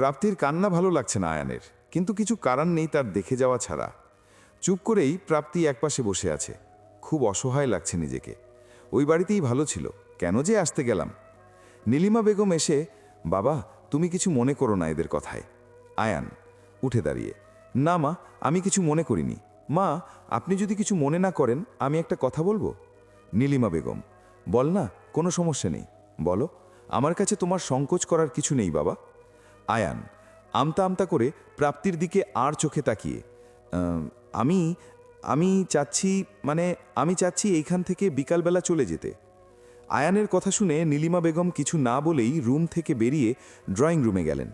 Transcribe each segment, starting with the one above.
প্রাপ্তির কান্না ভালো লাগছে না আয়ানের, কিন্তু কিছু কারণ নেই তার দেখে যাওয়া ছাড়া। চুপ করেই প্রাপ্তি একপাশে বসে আছে। খুব অসহায় লাগছে নিজেকে। ওই বাড়িতেই ভালো ছিল, কেন যে আসতে গেলাম। নীলিমা বেগম এসে, বাবা তুমি কিছু মনে করো না এদের কথায়। আয়ান উঠে দাঁড়িয়ে, না মা, আমি কিছু মনে করিনি। মা, আপনি যদি কিছু মনে না করেন আমি একটা কথা বলবো। নীলিমা বেগম, বল না, কোনো সমস্যা নেই, বলো। আমার কাছে তোমার সংকোচ করার কিছু নেই বাবা। আয়ান আমতা আমতা করে প্রাপ্তির দিকে আর চোখে তাকিয়ে, আমি আমি চাচ্ছি আমি চাচ্ছি এইখান থেকে বিকালবেলা চলে যেতে। আয়ানের কথা শুনে নীলিমা বেগম কিছু না বলেই রুম থেকে বেরিয়ে ড্রয়িং রুমে গেলেন।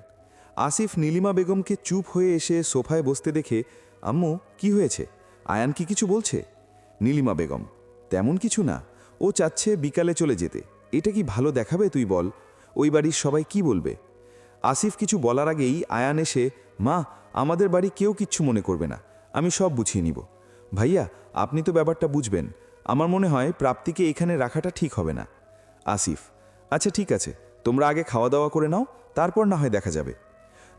আসিফ নীলিমা বেগমকে চুপ হয়ে এসে সোফায় বসতে দেখে, আম্মু কি হয়েছে, আয়ান কি কিছু বলছে? নীলিমা বেগম, তেমন কিছু না, ও চাচ্ছে বিকালে চলে যেতে। এটা কি ভালো দেখাবে তুই বল? ওই বাড়ির সবাই কি বলবে? আসিফ কিছু বলার আগেই আয়ান এসে, মা, আমাদের বাড়ি কেউ কিচ্ছু মনে করবে না, আমি সব বুঝিয়ে নিব। ভাইয়া, আপনি তো ব্যাপারটা বুঝবেন, আমার মনে হয় প্রাপ্তিকে এখানে রাখাটা ঠিক হবে না। আসিফ, আচ্ছা ঠিক আছে, তোমরা আগে খাওয়া দাওয়া করে নাও, তারপর না হয় দেখা যাবে।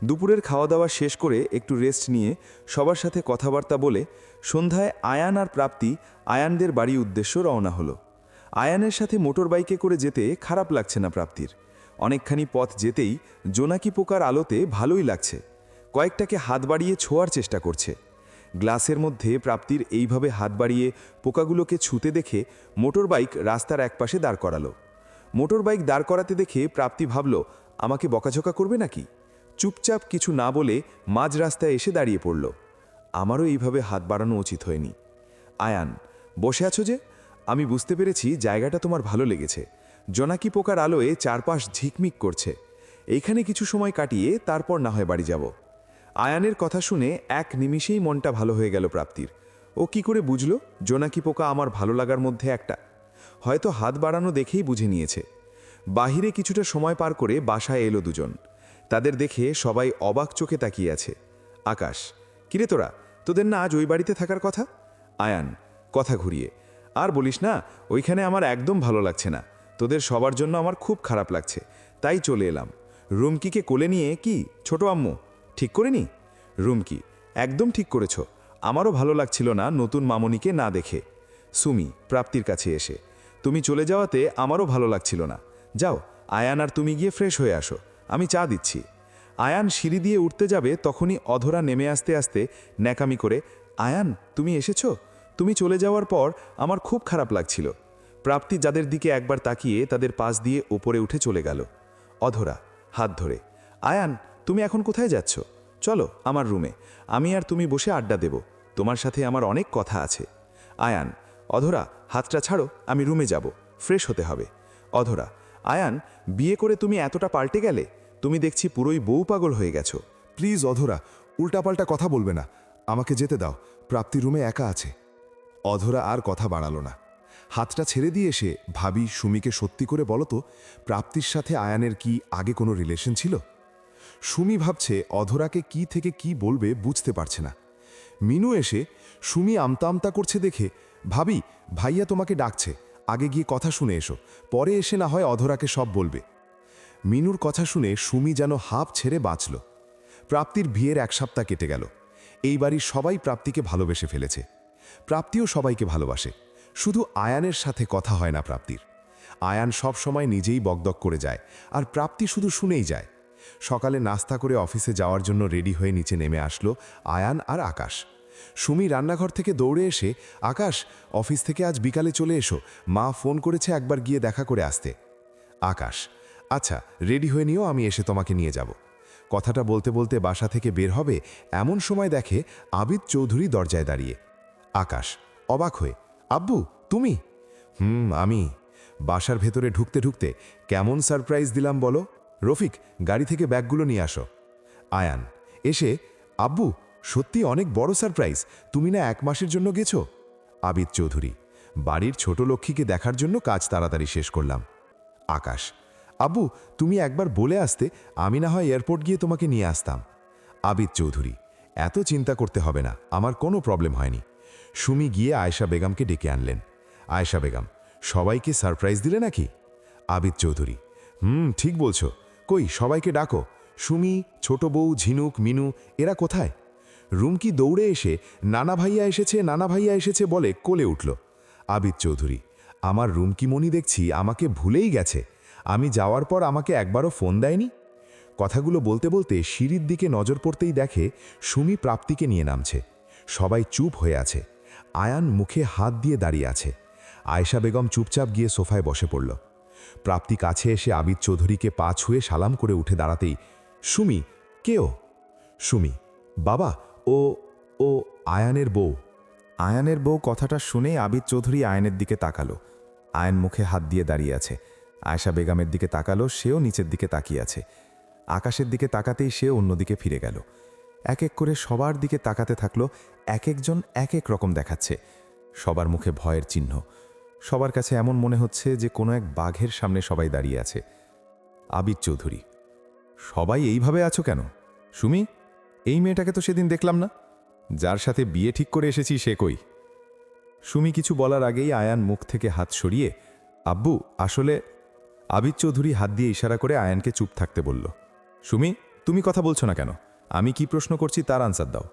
দুপুরের খাওয়া দাওয়া শেষ করে একটু রেস্ট নিয়ে সবার সাথে কথাবার্তা বলে সন্ধ্যায় আয়ান আর প্রাপ্তি আয়ানদের বাড়ি উদ্দেশ্য রওনা হলো। আয়ানের সাথে মোটর বাইকে করে যেতে খারাপ লাগছে না প্রাপ্তির। অনেকখানি পথ যেতেই জোনাকি পোকার আলোতে ভালোই লাগছে। কয়েকটাকে হাত বাড়িয়ে ছোঁয়ার চেষ্টা করছে। গ্লাসের মধ্যে প্রাপ্তির এইভাবে হাত বাড়িয়ে পোকাগুলোকে ছুঁতে দেখে মোটর বাইক রাস্তার একপাশে দাঁড় করালো। মোটর বাইক দাঁড় করাতে দেখে প্রাপ্তি ভাবল, আমাকে বকাঝকা করবে নাকি? চুপচাপ কিছু না বলে মাঝ রাস্তায় এসে দাঁড়িয়ে পড়ল। আমারও এইভাবে হাত বাড়ানো উচিত হয়নি। আয়ান, বসে আছো যে? আমি বুঝতে পেরেছি জায়গাটা তোমার ভালো লেগেছে। জোনাকি পোকার আলোয় চারপাশ ঝিকমিক করছে। এইখানে কিছু সময় কাটিয়ে তারপর না হয় বাড়ি যাব। আয়ানের কথা শুনে এক নিমিষেই মনটা ভালো হয়ে গেল প্রাপ্তির। ও কি করে বুঝল জোনাকি পোকা আমার ভালো লাগার মধ্যে একটা? হয়তো হাত বাড়ানো দেখেই বুঝে নিয়েছে। বাহিরে কিছুটা সময় পার করে বাসায় এলো দুজন। তাদের দেখে সবাই অবাক চোখে তাকিয়ে আছে। আকাশ, কিরে তোরা, তোদের না আজ ওই বাড়িতে থাকার কথা? আয়ান কথা ঘুরিয়ে, আর বলিস না, ওইখানে আমার একদম ভালো লাগছে না। তোদের সবার জন্য আমার খুব খারাপ লাগছে, তাই চলে এলাম। রুমকিকে কোলে নিয়ে, কি ছোট আম্মু ঠিক করে নি? রুমকি, একদম ঠিক করেছ। আমারও ভালো লাগছিল না নতুন মামনিকে না দেখে। সুমি প্রাপ্তির কাছে এসে, তুমি চলে যাওয়াতে আমারও ভালো লাগছিল না। যাও, আয়ান আর তুমি গিয়ে ফ্রেশ হয়ে আসো, আমি চা দিচ্ছি। আয়ান সিঁড়ি দিয়ে উঠতে যাবে তখনই অধরা নেমে আসতে আসতে ন্যাকামি করে, আয়ান তুমি এসেছো? তুমি চলে যাওয়ার পর আমার খুব খারাপ লাগছিল। প্রাপ্তি যাদের দিকে একবার তাকিয়ে তাদের পাশ দিয়ে ওপরে উঠে চলে গেল। অধরা হাত ধরে, আয়ান তুমি এখন কোথায় যাচ্ছ? চলো আমার রুমে, আমি আর তুমি বসে আড্ডা দেব, তোমার সাথে আমার অনেক কথা আছে। আয়ান, অধরা হাতটা ছাড়ো, আমি রুমে যাব, ফ্রেশ হতে হবে। অধরা, আয়ান বিয়ে করে তুমি এতটা পাল্টে গেলে, তুমি দেখছি পুরোই বউ পাগল হয়ে গেছো। প্লিজ অধরা, উল্টাপাল্টা কথা বলবে না, আমাকে যেতে দাও, প্রাপ্তি রুমে একা আছে। অধরা আর কথা বাড়ালো না। হাতটা ছেড়ে দিয়ে এসে ভাবি, সুমিকে সত্যি করে বলো তো, প্রাপ্তির সাথে আয়ানের কি আগে কোনো রিলেশন ছিল? সুমি ভাবছে অধরাকে কি থেকে কি বলবে বুঝতে পারছে না। মিনু এসে সুমি আমতা আমতা করছে দেখে, ভাবি ভাইয়া তোমাকে ডাকছে, আগে গিয়ে কথা শুনে এসো, পরে এসে না হয় অধরাকে সব বলবে। মিনুর কথা শুনে সুমি যেন হাঁপ ছেড়ে বাঁচল। প্রাপ্তির বিয়ের 1 সপ্তাহ কেটে গেল। এই বাড়ির সবাই প্রাপ্তিকে ভালোবেসে ফেলেছে। প্রাপ্তিও সবাইকে ভালোবাসে, শুধু আয়ানের সাথে কথা হয় না প্রাপ্তির। আয়ান সব সময় নিজেই বকদক করে যায়, আর প্রাপ্তি শুধু শুনেই যায়। সকালে নাস্তা করে অফিসে যাওয়ার জন্য রেডি হয়ে নিচে নেমে আসলো আয়ান আর আকাশ। সুমি রান্নাঘর থেকে দৌড়ে এসে, আকাশ অফিস থেকে আজ বিকালে চলে এসো, মা ফোন করেছে একবার গিয়ে দেখা করে আসতে। আকাশ, আচ্ছা রেডি হয়ে নিও, আমি এসে তোমাকে নিয়ে যাব। কথাটা বলতে বলতে বাসা থেকে বের হবে এমন সময় দেখে আবিদ চৌধুরী দরজায় দাঁড়িয়ে। আকাশ অবাক হয়ে, আব্বু তুমি? আমি। বাসার ভেতরে ঢুকতে ঢুকতে কেমন সারপ্রাইজ দিলাম বলো। রফিক, গাড়ি থেকে ব্যাগগুলো নিয়ে আসো। আয়ান এসে, আব্বু সত্যি অনেক বড় সারপ্রাইজ, তুমি না 1 মাসের জন্য গেছো? আবিদ চৌধুরী, বাড়ির ছোট লক্ষ্মীকে দেখার জন্য কাজ তাড়াতাড়ি শেষ করলাম। আকাশ, আব্বু তুমি একবার বলে আসতে, আমি না হয় এয়ারপোর্ট গিয়ে তোমাকে নিয়ে আসতাম। আবিদ চৌধুরী, এত চিন্তা করতে হবে না, আমার কোনো প্রবলেম হয়নি। সুমি গিয়ে আয়েশা বেগমকে ডেকে আনলেন। আয়েশা বেগম, সবাইকে সারপ্রাইজ দিলে নাকি? আবিদ চৌধুরী, ঠিক বলছো, কই সবাইকে ডাকো, সুমি, ছোট বউ, ঝিনুক, মিনু এরা কোথায়? রুমকি দৌড়ে এসে নানা ভাইয়া এসেছে, নানা ভাইয়া এসেছে বলে কোলে উঠল। আবিদ চৌধুরী, আমার রুমকিমণি দেখছি আমাকে ভুলেই গেছে। আমি যাওয়ার পর আমাকে একবারও ফোন দেয়নি। কথাগুলো বলতে বলতে সিঁড়ির দিকে নজর পড়তেই দেখে সুমি প্রাপ্তিকে নিয়ে নামছে। সবাই চুপ হয়ে আছে। আয়ান মুখে হাত দিয়ে দাঁড়িয়ে আছে। আয়েশা বেগম চুপচাপ গিয়ে সোফায় বসে পড়ল। প্রাপ্তি কাছে এসে আবিদ চৌধুরীকে পা ছুঁয়ে সালাম করে উঠে দাঁড়াতেই, সুমি, কেও? সুমি, বাবা, ও ও আয়ানের বউ। আয়ানের বউ কথাটা শুনেই আবিদ চৌধুরী আয়নের দিকে তাকালো। আয়ন মুখে হাত দিয়ে দাঁড়িয়ে আছে। আয়েশা বেগমের দিকে তাকালো, সেও নিচের দিকে তাকিয়ে আছে। আকাশের দিকে তাকাতেই সে অন্যদিকে ফিরে গেল। এক এক করে সবার দিকে তাকাতে থাকলো। এক একজন এক এক রকম দেখাচ্ছে। সবার মুখে ভয়ের চিহ্ন। সবার কাছে এমন মনে হচ্ছে যে কোনো এক বাঘের সামনে সবাই দাঁড়িয়ে আছে। আবিদ চৌধুরী, সবাই এইভাবে আছো কেন? সুমি, এই মেয়েটাকে তো সেদিন দেখলাম না। যার সাথে বিয়ে ঠিক করে এসেছি সে কই? সুমি কিছু বলার আগেই আয়ান মুখ থেকে হাত সরিয়ে, আব্বু আসলে। আবিদ চৌধুরী হাত দিয়ে ইশারা করে আয়ানকে চুপ থাকতে বলল। সুমি, তুমি কথা বলছো না কেন? আমি কি প্রশ্ন করছি তার আনসার দাও।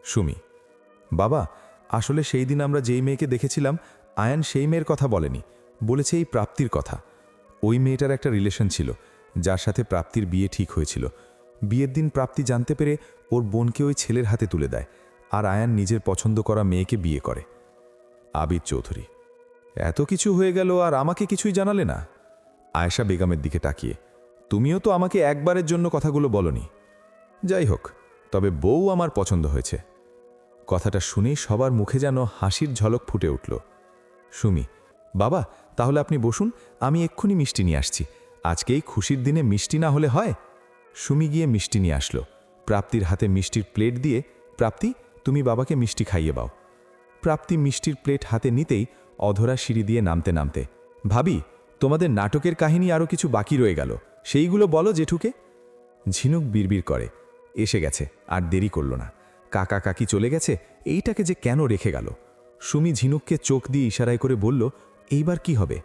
সুমি, বাবা আসলে সেই দিন আমরা যেই মেয়েকে দেখেছিলাম, আয়ান সেই মেয়ের কথা বলেনি, বলেছে এই প্রাপ্তির কথা। ওই মেয়েটার একটা রিলেশন ছিল, যার সাথে প্রাপ্তির বিয়ে ঠিক হয়েছিল। বিয়ের দিন প্রাপ্তি জানতে পেরে ওর বোনকে ওই ছেলের হাতে তুলে দেয়, আর আয়ান নিজের পছন্দ করা মেয়েকে বিয়ে করে। আবিদ চৌধুরী, এত কিছু হয়ে গেল আর আমাকে কিছুই জানালে না? আয়েশা বেগমের দিকে তাকিয়ে, তুমিও তো আমাকে একবারের জন্য কথাগুলো বলনি। যাই হোক, তবে বউ আমার পছন্দ হয়েছে। কথাটা শুনেই সবার মুখে যেন হাসির ঝলক ফুটে উঠল। সুমি, বাবা তাহলে আপনি বসুন, আমি এক্ষুনি মিষ্টি নিয়ে আসছি। আজকেই খুশির দিনে মিষ্টি না হলে হয়? সুমি গিয়ে মিষ্টি নিয়ে আসলো। প্রাপ্তির হাতে মিষ্টির প্লেট দিয়ে, প্রাপ্তি তুমি বাবাকে মিষ্টি খাইয়ে দাও। প্রাপ্তি মিষ্টির প্লেট হাতে নিতেই অধরা সিঁড়ি দিয়ে নামতে নামতে, ভাবি তোমাদের নাটকের কাহিনী আরও কিছু বাকি রয়ে গেল, সেইগুলো বলো জেঠুকে। ঝিনুক বিড়বিড় করে, এসে গেছে, আর দেরি করল না। কাকা কাকি চলে গেছে, এইটাকে যে কেন রেখে গেল। সুমি ঝিনুককে চোখ দিয়ে ইশারায় করে বলল, এইবার কি হবে?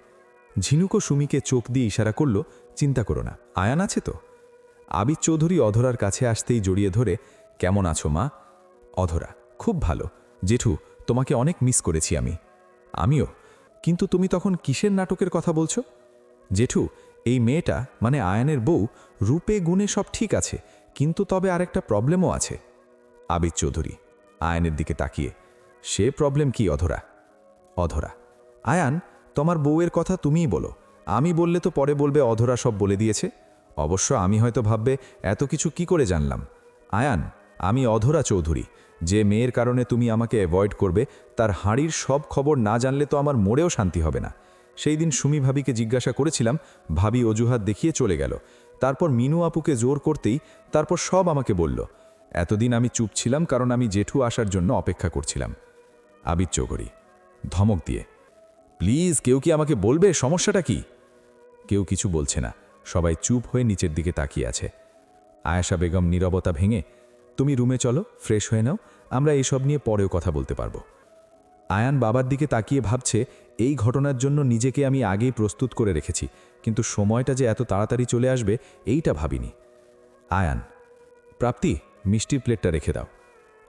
ঝিনুকও সুমিকে চোখ দিয়ে ইশারা করল, চিন্তা করো না, আয়ান আছে তো। আবিদ চৌধুরী অধরার কাছে আসতেই জড়িয়ে ধরে, কেমন আছো মা? অধরা, খুব ভালো জেঠু, তোমাকে অনেক মিস করেছি আমি। আমিও। কিন্তু তুমি তখন কিসের নাটকের কথা বলছো? জেঠু, এই মেয়েটা মানে আয়ানের বউ রূপে গুণে সব ঠিক আছে, কিন্তু তবে আরেকটা প্রবলেমও আছে। আবিদ চৌধুরী আয়ানের দিকে তাকিয়ে, সে প্রবলেম কি অধরা? অধরা, আয়ান তোমার বউয়ের কথা তুমিই বলো, আমি বললে তো পরে বলবে অধরা সব বলে দিয়েছে। অবশ্য আমি হয়তো ভাববে এত কিছু কি করে জানলাম। আয়ান, আমি অধরা চৌধুরী, যে মেয়ের কারণে তুমি আমাকে অ্যাভয়েড করবে, তার হাঁড়ির সব খবর না জানলে তো আমার মোড়েও শান্তি হবে না। সেই দিন সুমি ভাবিকে জিজ্ঞাসা করেছিলাম, ভাবি অজুহাত দেখিয়ে চলে গেল। তারপর মিনু আপুকে জোর করতেই তারপর সব আমাকে বলল। এতদিন আমি চুপ ছিলাম কারণ আমি জেঠু আসার জন্য অপেক্ষা করছিলাম। আবিদ চৌধুরী ধমক দিয়ে, প্লিজ কেউ কি আমাকে বলবে সমস্যাটা কি? কেউ কিছু বলছে না, সবাই চুপ হয়ে নিচের দিকে তাকিয়ে আছে। আয়েশা বেগম নীরবতা ভেঙে, তুমি রুমে চলো, ফ্রেশ হয়ে নাও, আমরা এইসব নিয়ে পরেও কথা বলতে পারবো। আয়ান বাবার দিকে তাকিয়ে ভাবছে, এই ঘটনার জন্য নিজেকে আমি আগেই প্রস্তুত করে রেখেছি, কিন্তু সময়টা যে এত তাড়াতাড়ি চলে আসবে এইটা ভাবিনি। আয়ান, প্রাপ্তি মিষ্টির প্লেটটা রেখে দাও।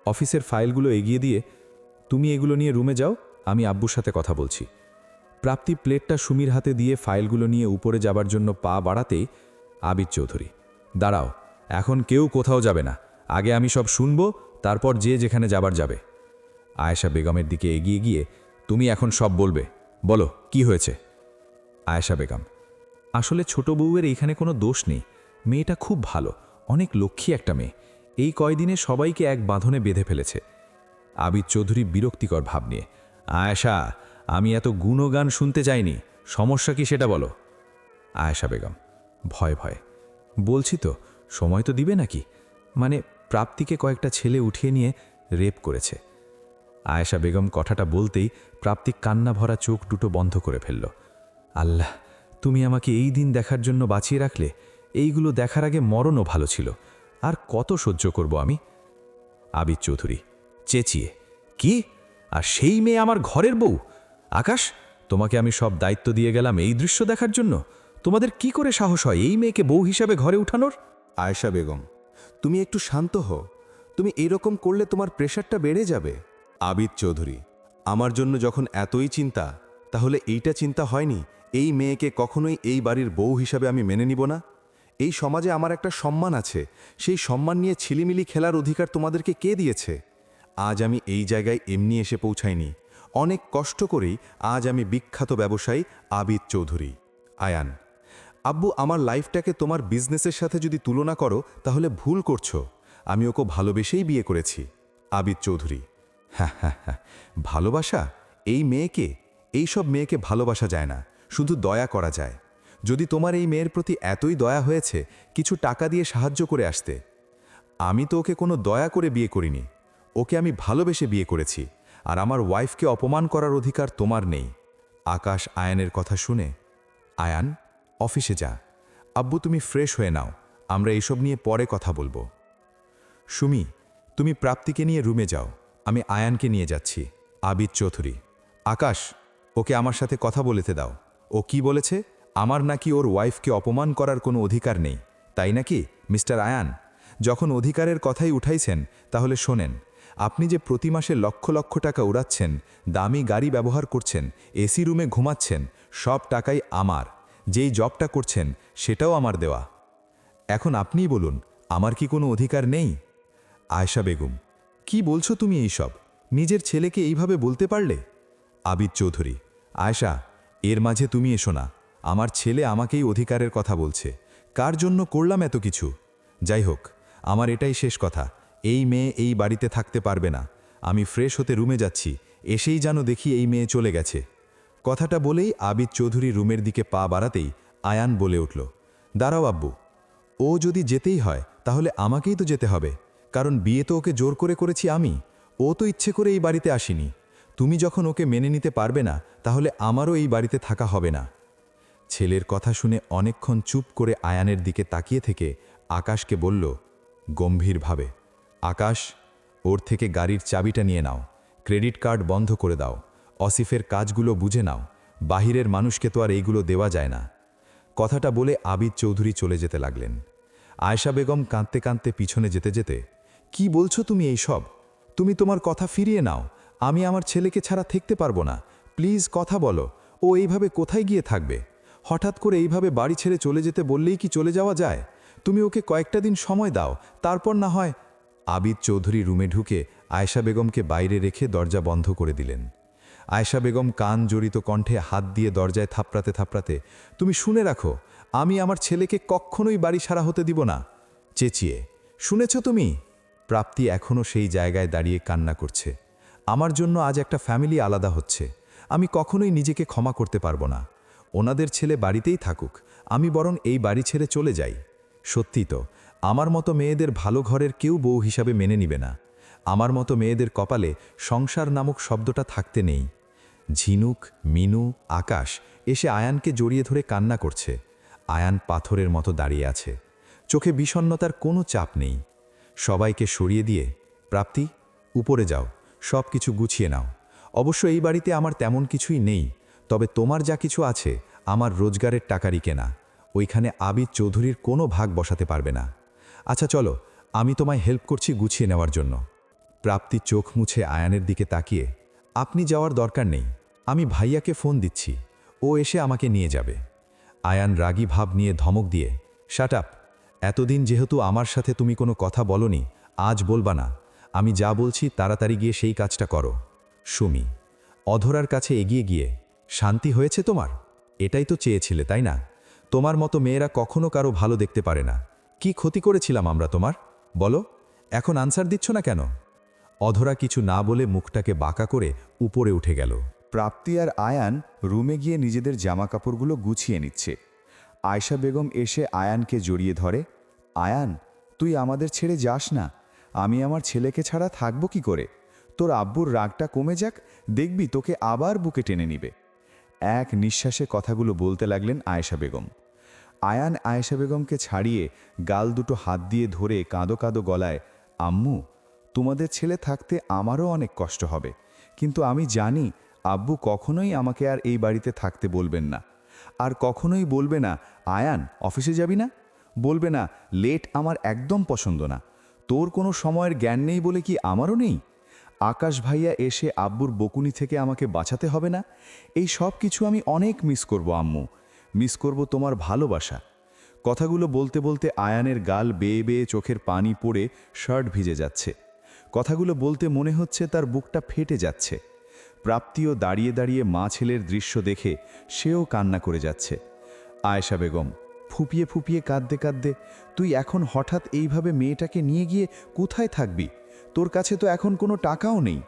অফিসের ফাইলগুলো এগিয়ে দিয়ে, তুমি এগুলো নিয়ে রুমে যাও, আমি আব্বুর সাথে কথা বলছি। প্রাপ্তি প্লেটটা সুমির হাতে দিয়ে ফাইলগুলো নিয়ে উপরে যাবার জন্য পা বাড়াতেই আবিদ চৌধুরী, দাঁড়াও, এখন কেউ কোথাও যাবে না, আগে আমি সব শুনবো, তারপর যে যেখানে যাবার যাবে। আয়েশা বেগমের দিকে এগিয়ে গিয়ে, তুমি এখন সব বলবে, বলো কি হয়েছে? আয়েশা বেগম, আসলে ছোট বউয়ের এইখানে কোনো দোষ নেই, মেয়েটা খুব ভালো, অনেক লক্ষ্মী একটা মেয়ে, এই কয়দিনে সবাইকে এক বাঁধনে বেঁধে ফেলেছে। আবিদ চৌধুরী বিরক্তিকর ভাব নিয়ে, আয়েশা, আমি এত গুণগান শুনতে চাইনি, সমস্যা কি সেটা বলো। আয়েশা বেগম ভয় ভয়ে, বলছি তো, সময় তো দিবে নাকি? মানে প্রাপ্তিকে কয়েকটা ছেলে উঠিয়ে নিয়ে রেপ করেছে। আয়েশা বেগম কথাটা বলতেই প্রাপ্তি কান্না ভরা চোখ দুটো বন্ধ করে ফেলল। আল্লাহ, তুমি আমাকে এই দিন দেখার জন্য বাঁচিয়ে রাখলে, এইগুলো দেখার আগে মরণও ভালো ছিল, আর কত সহ্য করব আমি। আবিদ চৌধুরী চেঁচিয়ে, কি? আর সেই মেয়ে আমার ঘরের বউ? আকাশ, তোমাকে আমি সব দায়িত্ব দিয়ে গেলাম এই দৃশ্য দেখার জন্য, তোমাদের কি করে সাহস হয় এই মেয়েকে বউ হিসাবে ঘরে উঠানোর? আয়েশা বেগম, তুমি একটু শান্ত হও। তুমি এরকম করলে তোমার প্রেশারটা বেড়ে যাবে। আবিদ চৌধুরী, আমার জন্য যখন এতই চিন্তা, তাহলে এইটা চিন্তা হয়নি এই মেয়েকে কখনোই এই বাড়ির বউ হিসাবে আমি মেনে নিব না? এই সমাজে আমার একটা সম্মান আছে, সেই সম্মান নিয়ে ছিলিমিলি খেলার অধিকার তোমাদেরকে কে দিয়েছে? আজ আমি এই জায়গায় এমনি এসে পৌঁছাইনি, অনেক কষ্ট করেই আজ আমি বিখ্যাত ব্যবসায়ী আবিদ চৌধুরী। আয়ান, আব্বু, আমার লাইফটাকে তোমার বিজনেসের সাথে যদি তুলনা করো তাহলে ভুল করছো। আমি ওকে ভালোবেসেই বিয়ে করেছি। আবিদ চৌধুরী, হ্যাঁ হ্যাঁ হ্যাঁ, ভালোবাসা? এইসব মেয়েকে ভালোবাসা যায় না, শুধু দয়া করা যায়। যদি তোমার এই মেয়ের প্রতি এতই দয়া হয়েছে, কিছু টাকা দিয়ে সাহায্য করে আসতে। আমি তো ওকে কোনো দয়া করে বিয়ে করিনি, ওকে আমি ভালোবেসে বিয়ে করেছি, আর আমার ওয়াইফকে অপমান করার অধিকার তোমার নেই। আকাশ আয়ানের কথা শুনে, আয়ান, অফিসে যা। আব্বু, তুমি ফ্রেশ হয়ে নাও, আমরা এইসব নিয়ে পরে কথা বলবো। সুমি, তুমি প্রাপ্তিকে নিয়ে রুমে যাও, আমি আয়ানকে নিয়ে যাচ্ছি। আবিদ চৌধুরী, আকাশ, ওকে আমার সাথে কথা বলেতে দাও। ও কি বলেছে? আমার নাকি ওর ওয়াইফকে অপমান করার কোনো অধিকার নেই, তাই নাকি মিস্টার আয়ান? যখন অধিকারের কথাই উঠাইছেন, তাহলে শোনেন, আপনি যে প্রতি মাসে লক্ষ লক্ষ টাকা উড়াচ্ছেন, দামি গাড়ি ব্যবহার করছেন, এসি রুমে ঘুমাচ্ছেন, সব টাকাই আমার। যেই জবটা করছেন সেটাও আমার দেওয়া। এখন আপনিই বলুন, আমার কি কোনো অধিকার নেই? আয়েশা বেগম, কি বলছো তুমি এইসব? নিজের ছেলেকে এইভাবে বলতে পারলে? আবিদ চৌধুরী, আয়েশা, এর মাঝে তুমি এসো না। আমার ছেলে আমাকেই অধিকারের কথা বলছে। কার জন্য করলাম এত কিছু? যাই হোক, আমার এটাই শেষ কথা। এই মেয়ে এই বাড়িতে থাকতে পারবে না। আমি ফ্রেশ হতে রুমে যাচ্ছি, এসেই যেন দেখি এই মেয়ে চলে গেছে। কথাটা বলেই আবিদ চৌধুরী রুমের দিকে পা বাড়াতেই আয়ান বলে উঠল, দাঁড়াও আব্বু, ও যদি যেতেই হয় তাহলে আমাকেই তো যেতে হবে, কারণ বিয়ে তো ওকে জোর করে করেছি আমি। ও তো ইচ্ছে করে এই বাড়িতে আসেনি। তুমি যখন ওকে মেনে নিতে পারবে না, তাহলে আমারও এই বাড়িতে থাকা হবে না। ছেলের কথা শুনে অনেকক্ষণ চুপ করে আয়ানের দিকে তাকিয়ে থেকে আকাশকে বলল গম্ভীরভাবে, আকাশ, ওর থেকে গাড়ির চাবিটা নিয়ে নাও, ক্রেডিট কার্ড বন্ধ করে দাও, অসিফের কাজগুলো বুঝে নাও। বাহিরের মানুষকে তো আর এইগুলো দেওয়া যায় না। কথাটা বলে আবিদ চৌধুরী চলে যেতে লাগলেন। আয়েশা বেগম কাঁদতে কাঁদতে পিছনে যেতে যেতে, কি বলছো তুমি এইসব? তুমি তোমার কথা ফিরিয়ে নাও। আমি আমার ছেলেকে ছাড়া থাকতে পারবো না। প্লিজ কথা বলো। ও এইভাবে কোথায় গিয়ে থাকবে? হঠাৎ করে এইভাবে বাড়ি ছেড়ে চলে যেতে বললেই কি চলে যাওয়া যায়? তুমি ওকে কয়েকটা দিন সময় দাও, তারপর না হয়। আবিদ চৌধুরী রুমে ঢুকে আয়েশা বেগমকে বাইরে রেখে দরজা বন্ধ করে দিলেন। আয়েশা বেগম কান জড়িত কণ্ঠে হাত দিয়ে দরজায় থাপড়াতে থাপড়াতে, তুমি শুনে রাখো, আমি আমার ছেলেকে কখনোই বাড়ি ছাড়া হতে দিব না। চেঁচিয়ে, শুনেছ তুমি? প্রাপ্তি এখনও সেই জায়গায় দাঁড়িয়ে কান্না করছে। আমার জন্য আজ একটা ফ্যামিলি আলাদা হচ্ছে। আমি কখনোই নিজেকে ক্ষমা করতে পারবো না। ওনাদের ছেলে বাড়িতেই থাকুক, আমি বরং এই বাড়ি ছেড়ে চলে যাই। সত্যি তো, আমার মতো মেয়েদের ভালো ঘরের কেউ বউ হিসাবে মেনে নিবে না। আমার মতো মেয়েদের কপালে সংসার নামক শব্দটা থাকতে নেই। ঝিনুক, মিনু, আকাশ এসে আয়ানকে জড়িয়ে ধরে কান্না করছে। আয়ান পাথরের মতো দাঁড়িয়ে আছে, চোখে বিষণ্ণতার কোনো চাপ নেই। সবাইকে সরিয়ে দিয়ে, প্রাপ্তি, উপরে যাও, সব কিছু গুছিয়ে নাও। অবশ্য এই বাড়িতে আমার তেমন কিছুই নেই, তবে তোমার যা কিছু আছে আমার রোজগারের টাকারই কেনা। ওইখানে আবিদ চৌধুরীর কোনো ভাগ বসাতে পারবে না। আচ্ছা চলো, আমি তোমায় হেল্প করছি গুছিয়ে নেওয়ার জন্য। প্রাপ্তি চোখ মুছে আয়ানের দিকে তাকিয়ে, আপনি যাওয়ার দরকার নেই, আমি ভাইয়াকে ফোন দিচ্ছি, ও এসে আমাকে নিয়ে যাবে। আয়ান রাগী ভাব নিয়ে ধমক দিয়ে, শাট আপ। এতদিন যেহেতু আমার সাথে তুমি কোনো কথা বলনি, আজ বলবা না। আমি যা বলছি তাড়াতাড়ি গিয়ে সেই কাজটা করো। সুমি অধরার কাছে এগিয়ে গিয়ে, শান্তি হয়েছে তোমার? এটাই তো চেয়েছিলে, তাই না? তোমার মতো মেয়েরা কখনো কারো ভালো দেখতে পারে না। কি ক্ষতি করেছিলাম আমরা তোমার? বলো, এখন আনসার দিচ্ছ না কেন? অধরা কিছু না বলে মুখটাকে বাঁকা করে উপরে উঠে গেল। প্রাপ্তি আর আয়ান রুমে গিয়ে নিজেদের জামাকাপড়গুলো গুছিয়ে নিচ্ছে। আয়েশা বেগম এসে আয়ানকে জড়িয়ে ধরে, আয়ান, তুই আমাদের ছেড়ে যাস না। আমি আমার ছেলেকে ছাড়া থাকবো কি করে? তোর আব্বুর রাগটা কমে যাক, দেখবি তোকে আবার বুকে টেনে নিবে। এক নিঃশ্বাসে কথাগুলো বলতে লাগলেন আয়েশা বেগম। আয়ান আয়েশা বেগমকে ছাড়িয়ে গাল দুটো হাত দিয়ে ধরে কাঁদো কাঁদো গলায়, আম্মু, তোমাদের ছেলে থাকতে আমারও অনেক কষ্ট হবে, কিন্তু আমি জানি আব্বু কখনোই আমাকে আর এই বাড়িতে থাকতে বলবেন না। আর কখনোই বলবে না, আয়ান অফিসে যাবি না? বলবে না লেট আমার একদম পছন্দ না। তোর কোনো সময়ের জ্ঞান নেই বলে কি আমারও নেই? আকাশ ভাইয়া এসে আব্বুর বকুনি থেকে আমাকে বাঁচাতে হবে না? এই সব কিছু আমি অনেক মিস করব আম্মু, মিস করব তোমার ভালোবাসা। কথাগুলো বলতে বলতে আয়ানের গাল বেয়ে বেয়ে চোখের পানি পড়ে শার্ট ভিজে যাচ্ছে। কথাগুলো বলতে মনে হচ্ছে তার বুকটা ফেটে যাচ্ছে। প্রাপ্তিও দাঁড়িয়ে দাঁড়িয়ে মা ছেলের দৃশ্য দেখে সেও কান্না করে যাচ্ছে। আয়েশা বেগম ফুপিয়ে ফুপিয়ে কাঁদতে কাঁদতে, তুই এখন হঠাৎ এইভাবে মেয়েটাকে নিয়ে গিয়ে কোথায় থাকবি? তোর কাছে তো এখন কোনো টাকাও নেই।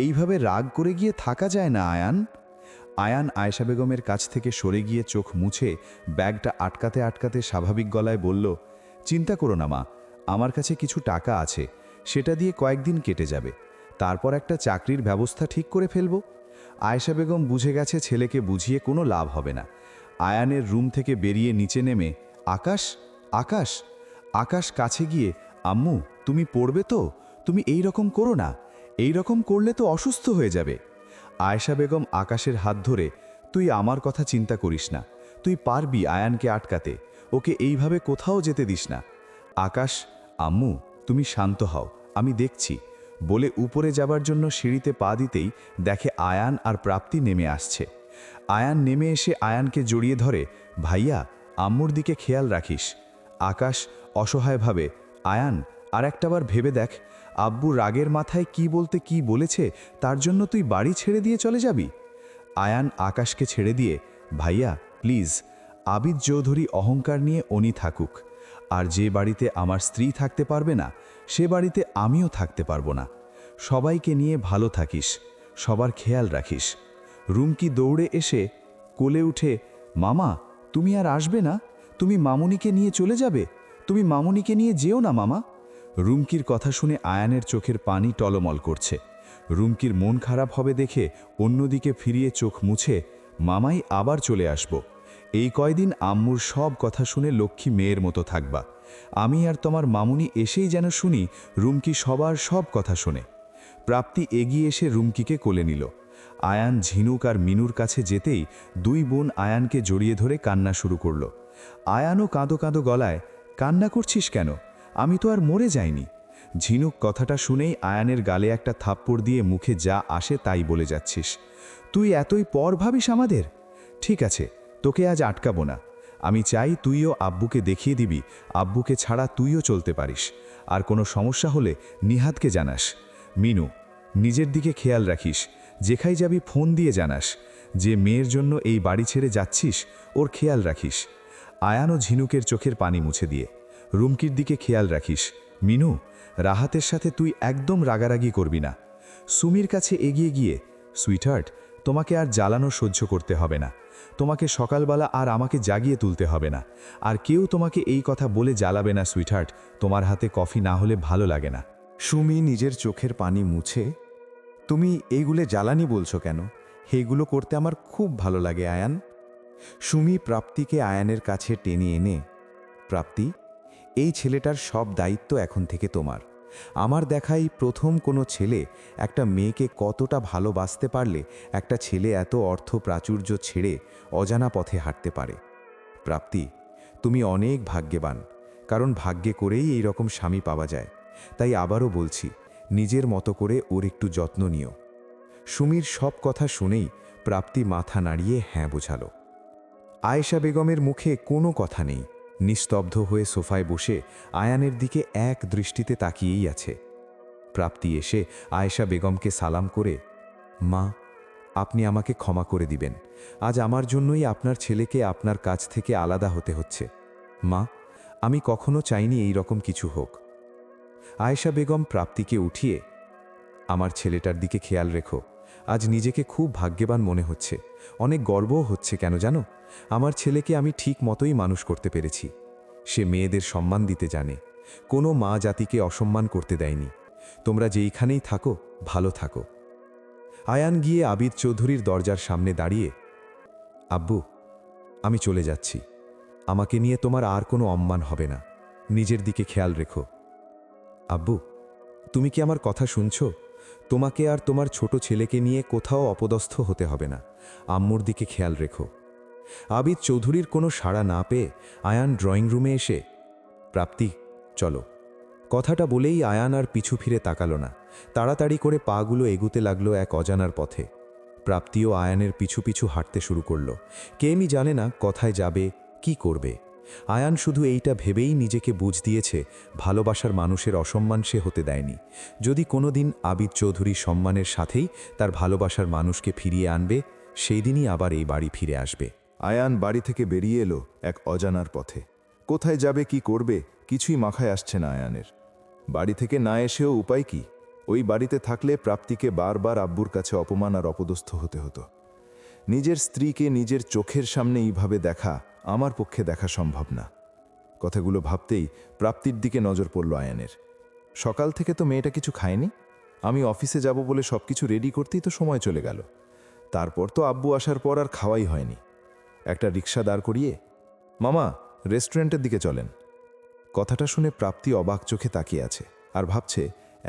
এইভাবে রাগ করে গিয়ে থাকা যায় না আয়ান। আয়ান আয়েশা বেগমের কাছ থেকে সরে গিয়ে চোখ মুছে ব্যাগটা আটকাতে আটকাতে স্বাভাবিক গলায় বলল, চিন্তা করো না মা, আমার কাছে কিছু টাকা আছে, সেটা দিয়ে কয়েকদিন কেটে যাবে, তারপর একটা চাকরির ব্যবস্থা ঠিক করে ফেলব। আয়েশা বেগম বুঝে গেছে ছেলেকে বুঝিয়ে কোনো লাভ হবে না। আয়ানের রুম থেকে বেরিয়ে নিচে নেমে, আকাশ আকাশ আকাশ কাছে গিয়ে, আম্মু তুমি পড়বে তো? তুমি এই রকম করো না, এই রকম করলে তো অসুস্থ হয়ে যাবে। আয়েশা বেগম আকাশের হাত ধরে, তুই আমার কথা চিন্তা করিস না, তুই পারবি আয়ানকে আটকাতে, ওকে এইভাবে কোথাও যেতে দিস না। আকাশ, আম্মু তুমি শান্ত হও, আমি দেখছি বলে উপরে যাবার জন্য সিঁড়িতে পা দিতেই দেখে আয়ান আর প্রাপ্তি নেমে আসছে। আয়ান নেমে এসে আয়ানকে জড়িয়ে ধরে, ভাইয়া আম্মুর দিকে খেয়াল রাখিস। আকাশ অসহায়ভাবে, আয়ান আর একটাবার ভেবে দেখ, আব্বু রাগের মাথায় কি বলতে কি বলেছে, তার জন্য তুই বাড়ি ছেড়ে দিয়ে চলে যাবি? আয়ান আকাশকে ছেড়ে দিয়ে, ভাইয়া প্লিজ, আবিদ চৌধুরী অহংকার নিয়ে উনি থাকুক, আর যে বাড়িতে আমার স্ত্রী থাকতে পারবে না সে বাড়িতে আমিও থাকতে পারবো না। সবাইকে নিয়ে ভালো থাকিস, সবার খেয়াল রাখিস। রুমকি দৌড়ে এসে কোলে উঠে, মামা তুমি আর আসবে না? তুমি মামুনিকে নিয়ে চলে যাবে? তুমি মামুনিকে নিয়ে যেও না মামা। রুমকির কথা শুনে আয়ানের চোখের পানি টলমল করছে। রুমকির মন খারাপ হবে দেখে অন্যদিকে ফিরিয়ে চোখ মুছে, মামাই আবার চলে আসব। এই কয়দিন আম্মুর সব কথা শুনে লক্ষ্মী মেয়ের মতো থাকবা। আমি আর তোমার মামুনি এসেই যেন শুনি রুমকি সবার সব কথা শোনে। প্রাপ্তি এগিয়ে এসে রুমকিকে কোলে নিল। আয়ান ঝিনুক আর মিনুর কাছে যেতেই দুই বোন আয়ানকে জড়িয়ে ধরে কান্না শুরু করল। আয়ানও কাঁদো কাঁদো গলায়, কান্না করছিস কেন? আমি তো আর মরে যাইনি। ঝিনুক কথাটা শুনেই আয়ানের গালে একটা থাপ্পড় দিয়ে মুখে যা আসে তাই বলে যাচ্ছিস। তুই এতই পর ভাবিস আমাদের? ঠিক আছে, তোকে আজ আটকাবো না। আমি চাই তুইও আব্বুকে দেখিয়ে দিবি আব্বুকে ছাড়া তুইও চলতে পারিস। আর কোনো সমস্যা হলে নিহাতকে জানাস। মিনু, নিজের দিকে খেয়াল রাখিস, যেখাই যাবি ফোন দিয়ে জানাস। যে মেয়ের জন্য এই বাড়ি ছেড়ে যাচ্ছিস ওর খেয়াল রাখিস। আয়ান ও ঝিনুকের চোখের পানি মুছে দিয়ে, রুমকির দিকে খেয়াল রাখিস। মিনু, রাহাতের সাথে তুই একদম রাগারাগি করবি না। সুমির কাছে এগিয়ে গিয়ে, সুইটহার্ট তোমাকে আর জ্বালানো সহ্য করতে হবে না, তোমাকে সকালবেলা আর আমাকে জাগিয়ে তুলতে হবে না, আর কেউ তোমাকে এই কথা বলে জ্বালাবে না সুইটহার্ট, তোমার হাতে কফি না হলে ভালো লাগে না। সুমি নিজের চোখের পানি মুছে, তুমি এইগুলো জ্বালানি বলছো কেন? এইগুলো করতে আমার খুব ভালো লাগে আয়ান। সুমি প্রাপ্তিকে আয়ানের কাছে টেনে এনে, প্রাপ্তি এই ছেলেটার সব দায়িত্ব এখন থেকে তোমার। আমার দেখাই প্রথম কোনো ছেলে একটা মেয়েকে কতটা ভালোবাসতে পারলে একটা ছেলে এত অর্থ প্রাচুর্য ছেড়ে অজানা পথে হাঁটতে পারে। প্রাপ্তি তুমি অনেক ভাগ্যবান, কারণ ভাগ্যে করেই এই রকম স্বামী পাওয়া যায়। তাই আবারও বলছি, নিজের মতো করে ওর একটু যত্ন নিও। সুমির সব কথা শুনেই প্রাপ্তি মাথা নাড়িয়ে হ্যাঁ বোঝালো। আয়েশা বেগমের মুখে কোনো কথা নেই, নিস্তব্ধ হয়ে সোফায় বসে আয়ানের দিকে এক দৃষ্টিতে তাকিয়েই আছে। প্রাপ্তি এসে আয়েশা বেগমকে সালাম করে, মা আপনি আমাকে ক্ষমা করে দিবেন, আজ আমার জন্যই আপনার ছেলেকে আপনার কাছ থেকে আলাদা হতে হচ্ছে। মা আমি কখনো চাইনি এই রকম কিছু হোক। আয়েশা বেগম প্রাপ্তিকে উঠিয়ে, আমার ছেলেটার দিকে খেয়াল রেখো, আজ নিজেকে খুব ভাগ্যবান মনে হচ্ছে, অনেক গর্বও হচ্ছে। কেন জানো, আমার ছেলেকে আমি ঠিক মতোই মানুষ করতে পেরেছি। সে মেয়েদের সম্মান দিতে জানে, কোনো মা জাতিকে অসম্মান করতে দেয়নি। তোমরা যেইখানেই থাকো ভালো থাকো। আয়ান গিয়ে আবিদ চৌধুরীর দরজার সামনে দাঁড়িয়ে, আব্বু আমি চলে যাচ্ছি, আমাকে নিয়ে তোমার আর কোনো অম্মান হবে না, নিজের দিকে খেয়াল রেখো। আব্বু তুমি কি আমার কথা শুনছো? তোমাকে আর তোমার ছোট ছেলেকে নিয়ে কোথাও অপদস্থ হতে হবে না, আম্মুর দিকে খেয়াল রেখো। আবিদ চৌধুরীর কোনো সাড়া না পেয়ে আয়ান ড্রয়িং রুমে এসে প্রাপ্তি চলো। কথাটা বলেই আয়ান আর পিছু ফিরে তাকালো না, তাড়াতাড়ি করে পাগুলো এগুতে লাগলো এক অজানার পথে। প্রাপ্তিও আয়ানের পিছু পিছু হাঁটতে শুরু করলো। কেউই জানে না কোথায় যাবে, কি করবে। আয়ান শুধু এইটা ভেবেই নিজেকে বুঝ দিয়েছে, ভালোবাসার মানুষের অসম্মান সে হতে দেয়নি। যদি কোনোদিন আবিদ চৌধুরীর সম্মানের সাথেই তার ভালোবাসার মানুষকে ফিরিয়ে আনবে, সেই দিনই আবার এই বাড়ি ফিরে আসবে। আয়ান বাড়ি থেকে বেরিয়ে এলো এক অজানার পথে। কোথায় যাবে, কি করবে, কিছুই মাথায় আসছে না আয়ানের। বাড়ি থেকে না এসেও উপায় কি? ওই বাড়িতে থাকলে প্রাপ্তিকে বারবার আব্বুর কাছে অপমান আর অপদস্থ হতে হতো। নিজের স্ত্রীকে নিজের চোখের সামনে এইভাবে দেখা আমার পক্ষে দেখা সম্ভব না। কথাগুলো ভাবতেই প্রাপ্তির দিকে নজর পড়ল আয়ানের। সকাল থেকে তো মেয়েটা কিছু খায়নি। আমি অফিসে যাব বলে সব কিছু রেডি করতেই তো সময় চলে গেল। তারপর তো আব্বু আসার পর আর খাওয়াই হয়নি। একটা রিক্সা দাঁড় করিয়ে, মামা রেস্টুরেন্টের দিকে চলেন। কথাটা শুনে প্রাপ্তি অবাক চোখে তাকিয়ে আছে আর ভাবছে,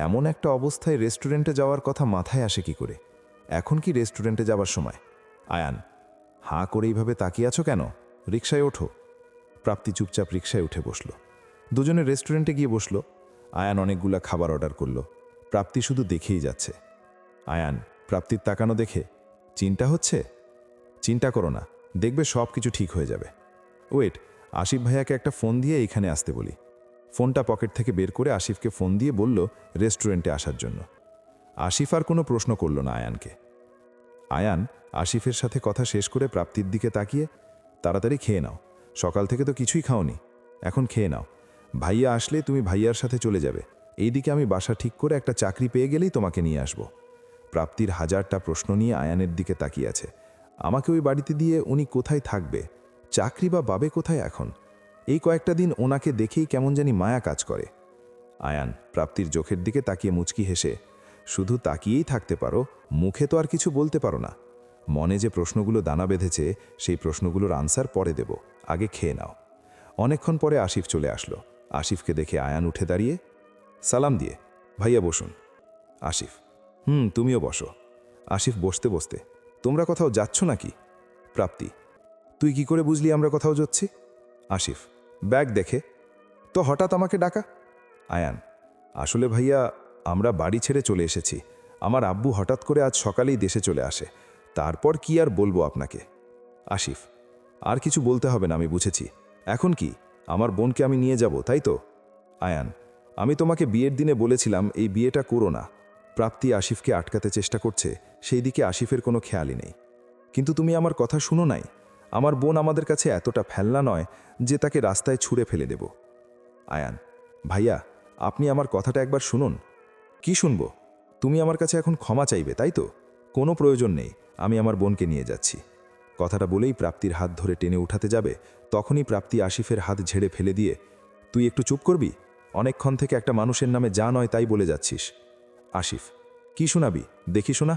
এমন একটা অবস্থায় রেস্টুরেন্টে যাওয়ার কথা মাথায় আসে কি করে? এখন কি রেস্টুরেন্টে যাবার সময়? আয়ান, হাঁ করে এইভাবে তাকিয়ে আছো কেন? রিক্সায় ওঠো। প্রাপ্তি চুপচাপ রিক্সায় উঠে বসল। দুজনে রেস্টুরেন্টে গিয়ে বসল। আয়ান অনেকগুলা খাবার অর্ডার করলো। প্রাপ্তি শুধু দেখেই যাচ্ছে। আয়ান প্রাপ্তির তাকানো দেখে, চিন্তা হচ্ছে? চিন্তা করো না, দেখবে সব কিছু ঠিক হয়ে যাবে। ওয়েট, আসিফ ভাইয়াকে একটা ফোন দিয়ে এইখানে আসতে বলি। ফোনটা পকেট থেকে বের করে আসিফকে ফোন দিয়ে বলল রেস্টুরেন্টে আসার জন্য। আসিফ আর কোনো প্রশ্ন করল না আয়ানকে। আয়ান আসিফের সাথে কথা শেষ করে প্রাপ্তির দিকে তাকিয়ে, তাড়াতাড়ি খেয়ে নাও, সকাল থেকে তো কিছুই খাওনি, এখন খেয়ে নাও। ভাইয়া আসলে তুমি ভাইয়ার সাথে চলে যাবে। এইদিকে আমি বাসা ঠিক করে একটা চাকরি পেয়ে গেলেই তোমাকে নিয়ে আসব। প্রাপ্তির হাজারটা প্রশ্ন নিয়ে আয়ানের দিকে তাকিয়ে আছে। আমাকে ওই বাড়িতে দিয়ে উনি কোথায় থাকবে? চাকরি বা বাবে কোথায় এখন? এই কয়েকটা দিন ওনাকে দেখেই কেমন জানি মায়া কাজ করে। আয়ান প্রাপ্তির চোখের দিকে তাকিয়ে মুচকি হেসে, শুধু তাকিয়েই থাকতে পারো, মুখে তো আর কিছু বলতে পারো না। মনে যে প্রশ্নগুলো দানা বেঁধেছে সেই প্রশ্নগুলোর আনসার পরে দেব, আগে খেয়ে নাও। অনেকক্ষণ পরে আসিফ চলে আসলো। আসিফকে দেখে আয়ান উঠে দাঁড়িয়ে সালাম দিয়ে, ভাইয়া বসুন। আসিফ, তুমিও বসো। আসিফ বসতে বসতে, তোমরা কোথাও যাচ্ছ নাকি? প্রাপ্তি, তুই কি করে বুঝলি আমরা কোথাও যাচ্ছি? আসিফ, ব্যাগ দেখে। তো হঠাৎ আমাকে ডাকা? আয়ান, আসলে ভাইয়া আমরা বাড়ি ছেড়ে চলে এসেছি। আমার আব্বু হঠাৎ করে আজ সকালেই দেশে চলে আসে। তারপর কি আর বলবো আপনাকে? আসিফ, আর কিছু বলতে হবে না, আমি বুঝেছি। এখন কি আমার বোনকে আমি নিয়ে যাব, তাই তো? আয়ান, আমি তোমাকে বিয়ের দিনে বলেছিলাম এই বিয়েটা করো না। প্রাপ্তি আসিফকে আটকাতে চেষ্টা করছে, সেই দিকে আসিফের কোনো খেয়ালই নেই। কিন্তু তুমি আমার কথা শুনো নাই। আমার বোন আমাদের কাছে এতটা ফেলনা নয় যে তাকে রাস্তায় ছুঁড়ে ফেলে দেব। আয়ান, ভাইয়া আপনি আমার কথাটা একবার শুনুন। কি শুনবো? তুমি আমার কাছে এখন ক্ষমা চাইবে, তাই তো? কোনো প্রয়োজন নেই, আমি আমার বোনকে নিয়ে যাচ্ছি। কথাটা বলেই প্রাপ্তির হাত ধরে টেনে উঠাতে যাবে, তখনই প্রাপ্তি আসিফের হাত ঝেড়ে ফেলে দিয়ে, তুই একটু চুপ করবি? অনেকক্ষণ থেকে একটা মানুষের নামে যা নয় তাই বলে যাচ্ছিস। আসিফ, কি শোনাবি দেখি শোনা।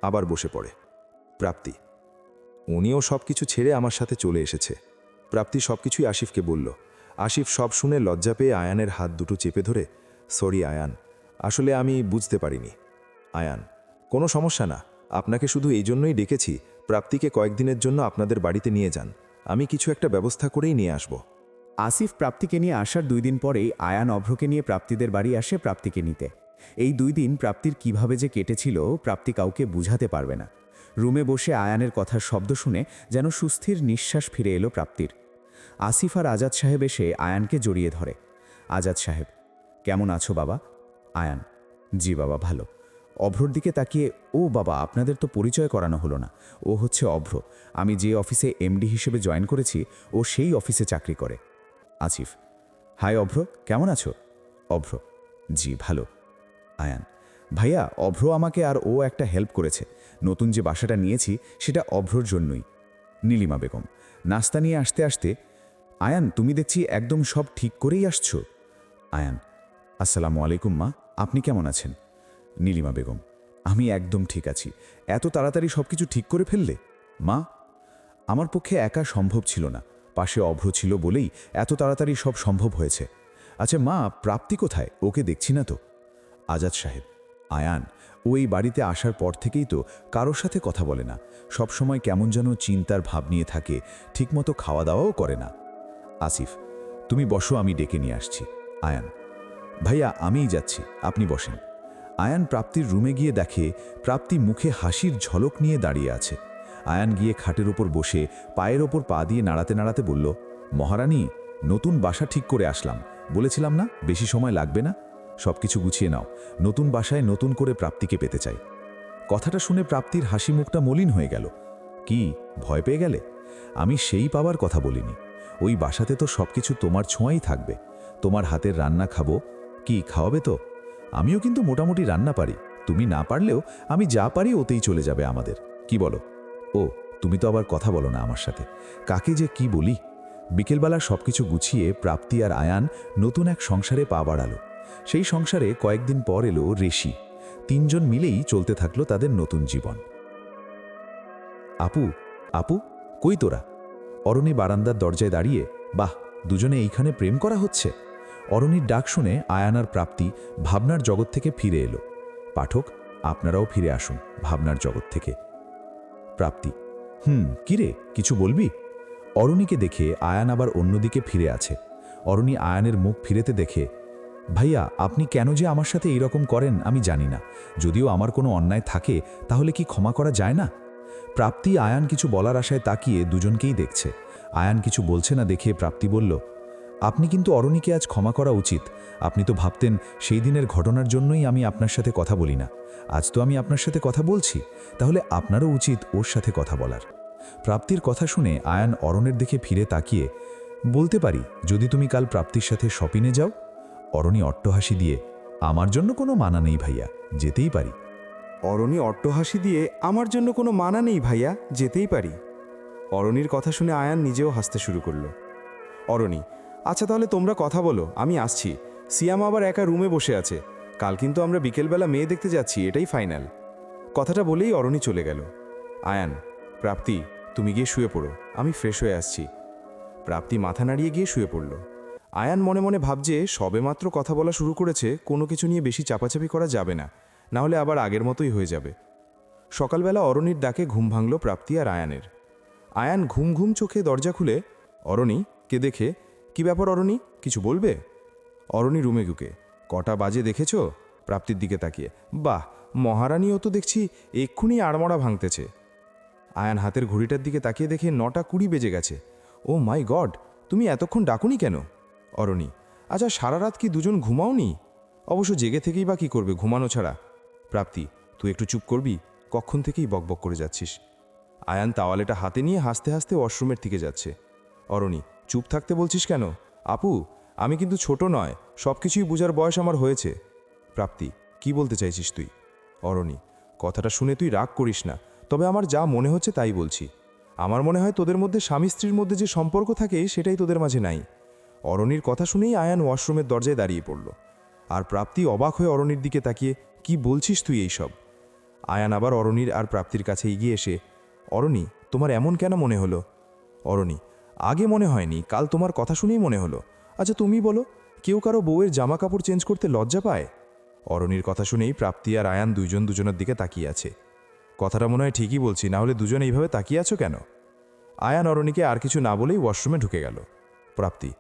আবার বসে পড়ে। প্রাপ্তি, উনিও সব কিছু ছেড়ে আমার সাথে চলে এসেছে। প্রাপ্তি সব কিছুই আসিফকে বলল। আসিফ সব শুনে লজ্জা পেয়ে আয়ানের হাত দুটো চেপে ধরে, সরি আয়ান, আসলে আমি বুঝতে পারিনি। আয়ান, কোনো সমস্যা না, আপনাকে শুধু এই জন্যই ডেকেছি, প্রাপ্তিকে কয়েকদিনের জন্য আপনাদের বাড়িতে নিয়ে যান, আমি কিছু একটা ব্যবস্থা করেই নিয়ে আসব। আসিফ প্রাপ্তিকে নিয়ে আসার 2 দিন পরেই আয়ান অভ্রকে নিয়ে প্রাপ্তিদের বাড়ি আসে প্রাপ্তিকে নিতে। এই 2 দিন প্রাপ্তির কিভাবে যে কেটেছিল প্রাপ্তি কাউকে বুঝাতে পারবে না। রুমে বসে আয়ানের কথার শব্দ শুনে যেন সুস্থির নিঃশ্বাস ফিরে এলো প্রাপ্তির। আসিফ আর আজাদ সাহেব এসে আয়ানকে জড়িয়ে ধরে। আজাদ সাহেব, কেমন আছো বাবা? আয়ান, জি বাবা ভালো। অভ্রর দিকে তাকিয়ে, ও বাবা আপনাদের তো পরিচয় করানো হলো না। ও হচ্ছে অভ্র, আমি যে অফিসে এমডি হিসেবে জয়েন করেছি ও সেই অফিসে চাকরি করে। আসিফ, হাই অভ্র, কেমন আছো? অভ্র, জি ভালো। আয়ান, ভাইয়া অভ্র আমাকে আর ও একটা হেল্প করেছে। নতুন যে বাসাটা নিয়েছি সেটা অভ্রর জন্যই। নীলিমা বেগম, নাস্তা নিয়ে আসতে আসতে, আয়ান তুমি দেখছি একদম সব ঠিক করেই আসছো। আয়ান, আসসালামু আলাইকুম মা, আপনি কেমন আছেন? নীলিমা বেগম, আমি একদম ঠিক আছি। এত তাড়াতাড়ি সব কিছু ঠিক করে ফেললে? মা, আমার পক্ষে একা সম্ভব ছিল না, পাশে অভ্র ছিল বলেই এত তাড়াতাড়ি সব সম্ভব হয়েছে। আচ্ছা মা, প্রাপ্তি কোথায়? ওকে দেখছি না তো। আজাদ সাহেব, আয়ান ও এই বাড়িতে আসার পর থেকেই তো কারোর সাথে কথা বলে না, সব সময় কেমন যেন চিন্তার ভাব নিয়ে থাকে, ঠিকমতো খাওয়া দাওয়াও করে না। আসিফ, তুমি বসো, আমি ডেকে নিয়ে আসছি। আয়ান: ভাইয়া আমিই যাচ্ছি, আপনি বসেন। আয়ান প্রাপ্তির রুমে গিয়ে দেখে প্রাপ্তি মুখে হাসির ঝলক নিয়ে দাঁড়িয়ে আছে। আয়ান গিয়ে খাটের ওপর বসে পায়ের ওপর পা দিয়ে নাড়াতে নাড়াতে বলল, মহারানী, নতুন বাসা ঠিক করে আসলাম, বলেছিলাম না বেশি সময় লাগবে না, সব কিছু গুছিয়ে নাও, নতুন বাসায় নতুন করে প্রাপ্তিকে পেতে চাই। কথাটা শুনে প্রাপ্তির হাসি মুখটা মলিন হয়ে গেল। কি, ভয় পেয়ে গেলে? আমি সেই পাওয়ার কথা বলিনি। ওই বাসাতে তো সব কিছু তোমার ছোঁয়াই থাকবে, তোমার হাতের রান্না খাবো। কি খাওয়াবে তো? আমিও কিন্তু মোটামুটি রান্না পারি, তুমি না পারলেও আমি যা পারি ওতেই চলে যাবে আমাদের, কি বলো? ও, তুমি তো আবার কথা বলো না আমার সাথে, কাকে যে কি বলি। বিকেলবেলা সবকিছু গুছিয়ে প্রাপ্তি আর আয়ান নতুন এক সংসারে পা বাড়ালো। সেই সংসারে কয়েকদিন পর এলো ঋষি। তিনজন মিলেই চলতে থাকলো তাদের নতুন জীবন। আপু, আপু, কই তোরা? অরণি বারান্দার দরজায় দাঁড়িয়ে, বাহ, দুজনে এইখানে প্রেম করা হচ্ছে। অরণির ডাক শুনে আয়ান আর প্রাপ্তি ভাবনার জগৎ থেকে ফিরে এলো। পাঠক, আপনারাও ফিরে আসুন ভাবনার জগৎ থেকে। প্রাপ্তি: কিরে, কিছু বলবি? অরণিকে দেখে আয়ান আবার অন্যদিকে ফিরে আছে। অরণি আয়ানের মুখ ফিরেতে দেখে, ভাইয়া আপনি কেন যে আমার সাথে এইরকম করেন আমি জানি না, যদিও আমার কোনো অন্যায় থাকে তাহলে কি ক্ষমা করা যায় না? প্রাপ্তি আয়ান কিছু বলার আশায় তাকিয়ে দুজনকেই দেখছে। আয়ান কিছু বলছে না দেখে প্রাপ্তি বলল, আপনি কিন্তু অরণিকে আজ ক্ষমা করা উচিত। আপনি তো ভাবতেন সেই দিনের ঘটনার জন্যই আমি আপনার সাথে কথা বলি না, আজ তো আমি আপনার সাথে কথা বলছি, তাহলে আপনারও উচিত ওর সাথে কথা বলার। প্রাপ্তির কথা শুনে আয়ান অরণের দিকে ফিরে তাকিয়ে, বলতে পারি যদি তুমি কাল প্রাপ্তির সাথে শপিংয়ে যাও? অরণি অট্টহাসি দিয়ে, আমার জন্য কোনো মানা নেই ভাইয়া, যেতেই পারি। অরণি অট্টহাসি দিয়ে, আমার জন্য কোনো মানা নেই ভাইয়া, যেতেই পারি। অরণির কথা শুনে আয়ান নিজেও হাসতে শুরু করলো। অরণি: আচ্ছা তাহলে তোমরা কথা বলো, আমি আসছি। সিয়াম আবার একা রুমে বসে আছে, কাল কিন্তু আমরা বিকেলবেলা মেয়ে দেখতে যাচ্ছি, এটাই ফাইনাল। কথাটা বলেই অরণি চলে গেল। আয়ান: প্রাপ্তি, তুমি গিয়ে শুয়ে পড়ো, আমি ফ্রেশ হয়ে আসছি। প্রাপ্তি মাথা নাড়িয়ে গিয়ে শুয়ে পড়ল। আয়ান মনে মনে ভাবছে সবেমাত্র কথা বলা শুরু করেছে, কোনো কিছু নিয়ে বেশি চাপাচাপি করা যাবে না, নাহলে আবার আগের মতোই হয়ে যাবে। সকালবেলা অরণির ডাকে ঘুম ভাঙল প্রাপ্তি আর আয়ানের। আয়ান ঘুম ঘুম চোখে দরজা খুলে, অরণি কে দেখে, কি ব্যাপার অরণি, কিছু বলবে? অরণি রুমে ঢুকে, কটা বাজে দেখেছ? প্রাপ্তির দিকে তাকিয়ে, বাহ, মহারানীও তো দেখছি এক্ষুনি আড়মোড়া ভাঙতেছে। আয়ান হাতের ঘড়িটার দিকে তাকিয়ে দেখে 9:20 বেজে গেছে। ও মাই গড, তুমি এতক্ষণ ডাকুনি কেন? অরণি: আচ্ছা সারা রাত কি দুজন ঘুমাওনি? অবশ্য জেগে থেকেই বা কী করবে ঘুমানো ছাড়া। প্রাপ্তি: তুই একটু চুপ করবি, কখন থেকেই বকবক করে যাচ্ছিস। আয়ান তাওয়ালেটা হাতে নিয়ে হাসতে হাসতে ওয়াশরুমের দিকে যাচ্ছে। অরণি: চুপ থাকতে বলছিস কেন? আপু, আমি কিন্তু ছোট নয়, সব কিছুই বোঝার বয়স আমার হয়েছে। প্রাপ্তি: কি বলতে চাইছিস তুই? অরণি: কথাটা শুনে তুই রাগ করিস না, তবে আমার যা মনে হচ্ছে তাই বলছি। আমার মনে হয় তোদের মধ্যে স্বামী স্ত্রীর মধ্যে যে সম্পর্ক থাকে সেটাই তোদের মাঝে নাই। অরণির কথা শুনেই আয়ান ওয়াশরুমের দরজায় দাঁড়িয়ে পড়ল। আর প্রাপ্তি অবাক হয়ে অরণির দিকে তাকিয়ে, কি বলছিস তুই এইসব? আয়ান আবার অরণির আর প্রাপ্তির কাছে এগিয়ে এসে, অরণি, তোমার এমন কেন মনে হলো? অরণি: আগে মনে হয়নি, কাল তোমার কথা শুনেই মনে হলো। আচ্ছা তুমি বলো, কেউ কারো বউয়ের জামা কাপড় চেঞ্জ করতে লজ্জা পায়? অরণির কথা শুনেই প্রাপ্তি আর আয়ান দুজন দুজনের দিকে তাকিয়ে আছে। কথাটা মনে হয় ঠিকই বলছি, না হলে দুজন এইভাবে তাকিয়ে আছো কেন? আয়ান অরণিকে আর কিছু না বলেই ওয়াশরুমে ঢুকে গেল। প্রাপ্তি: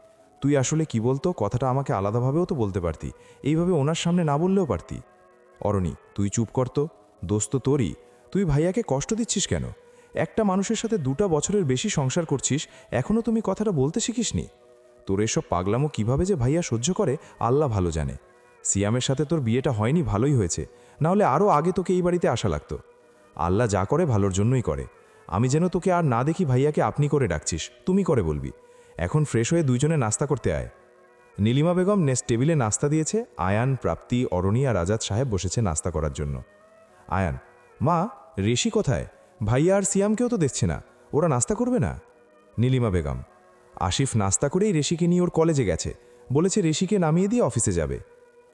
তুই আসলে কি বলতো, কথাটা আমাকে আলাদাভাবেও তো বলতে পারতি, এইভাবে ওনার সামনে না বললেও পারতি। অরণি: তুই চুপ করতো, দোস্ত তোরই, তুই ভাইয়াকে কষ্ট দিচ্ছিস কেন? একটা মানুষের সাথে 2টা বছরের বেশি সংসার করছিস, এখনও তুমি কথাটা বলতে শিখিসনি? তোর এসব পাগলামো কিভাবে যে ভাইয়া সহ্য করে আল্লাহ ভালো জানে। সিয়ামের সাথে তোর বিয়েটা হয়নি, ভালোই হয়েছে, নাহলে আরও আগে তোকে এই বাড়িতে আসা লাগতো। আল্লাহ যা করে ভালোর জন্যই করে। আমি যেন তোকে আর না দেখি ভাইয়াকে আপনি করে ডাকছিস, তুমি করে বলবি। এখন ফ্রেশ হয়ে দুইজনে নাস্তা করতে আয়। নীলিমা বেগম নেক্সট টেবিলে নাস্তা দিয়েছে। আয়ান, প্রাপ্তি, অরণি আর আজাদ সাহেব বসেছে নাস্তা করার জন্য। আয়ান: মা, ঋষি কোথায়? ভাইয়া আর সিয়ামকেও তো দেখছে না, ওরা নাস্তা করবে না? নীলিমা বেগম: আসিফ নাস্তা করেই ঋষিকে নিয়ে ওর কলেজে গেছে, বলেছে ঋষিকে নামিয়ে দিয়ে অফিসে যাবে।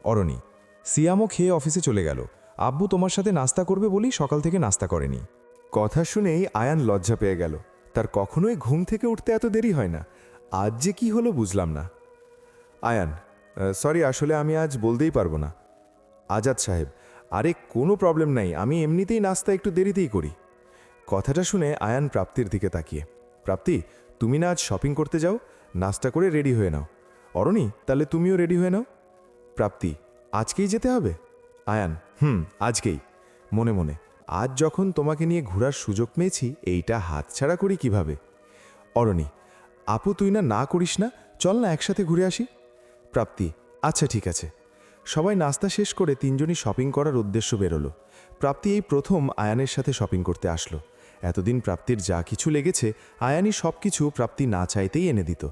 অরণি: সিয়ামও খেয়ে অফিসে চলে গেল, আব্বু তোমার সাথে নাস্তা করবে বলেই সকাল থেকে নাস্তা করেনি। কথা শুনেই আয়ান লজ্জা পেয়ে গেল। তার কখনোই ঘুম থেকে উঠতে এত দেরি হয় না, আজ যে কি হলো বুঝলাম না। আয়ান: সরি, আসলে আমি আজ বলতেই পারবো না। আজাদ সাহেব: আরে কোনো প্রবলেম নাই, আমি এমনিতেই নাস্তা একটু দেরিতেই করি। কথাটা শুনে আয়ান প্রাপ্তির দিকে তাকিয়ে, প্রাপ্তি, তুমি না আজ শপিং করতে যাও? নাস্তা করে রেডি হয়ে নাও। অরণি, তাহলে তুমিও রেডি হয়ে নাও। প্রাপ্তি, আজকেই যেতে হবে? আয়ান, আজকেই। মনে মনে, আজ যখন তোমাকে নিয়ে ঘোরার সুযোগ পেয়েছি, এইটা হাতছাড়া করি কিভাবে? অরণি, আপু তুই না করিস না, চল না একসাথে ঘুরে আসি। প্রাপ্তি, আচ্ছা ঠিক আছে। সবাই নাস্তা শেষ করে তিনজনই শপিং করার উদ্দেশ্য বেরোলো। প্রাপ্তি এই প্রথম আয়ানের সাথে শপিং করতে আসলো। এতদিন প্রাপ্তির যা কিছু লেগেছে, আয়ানই সব কিছু প্রাপ্তি না চাইতেই এনে দিত।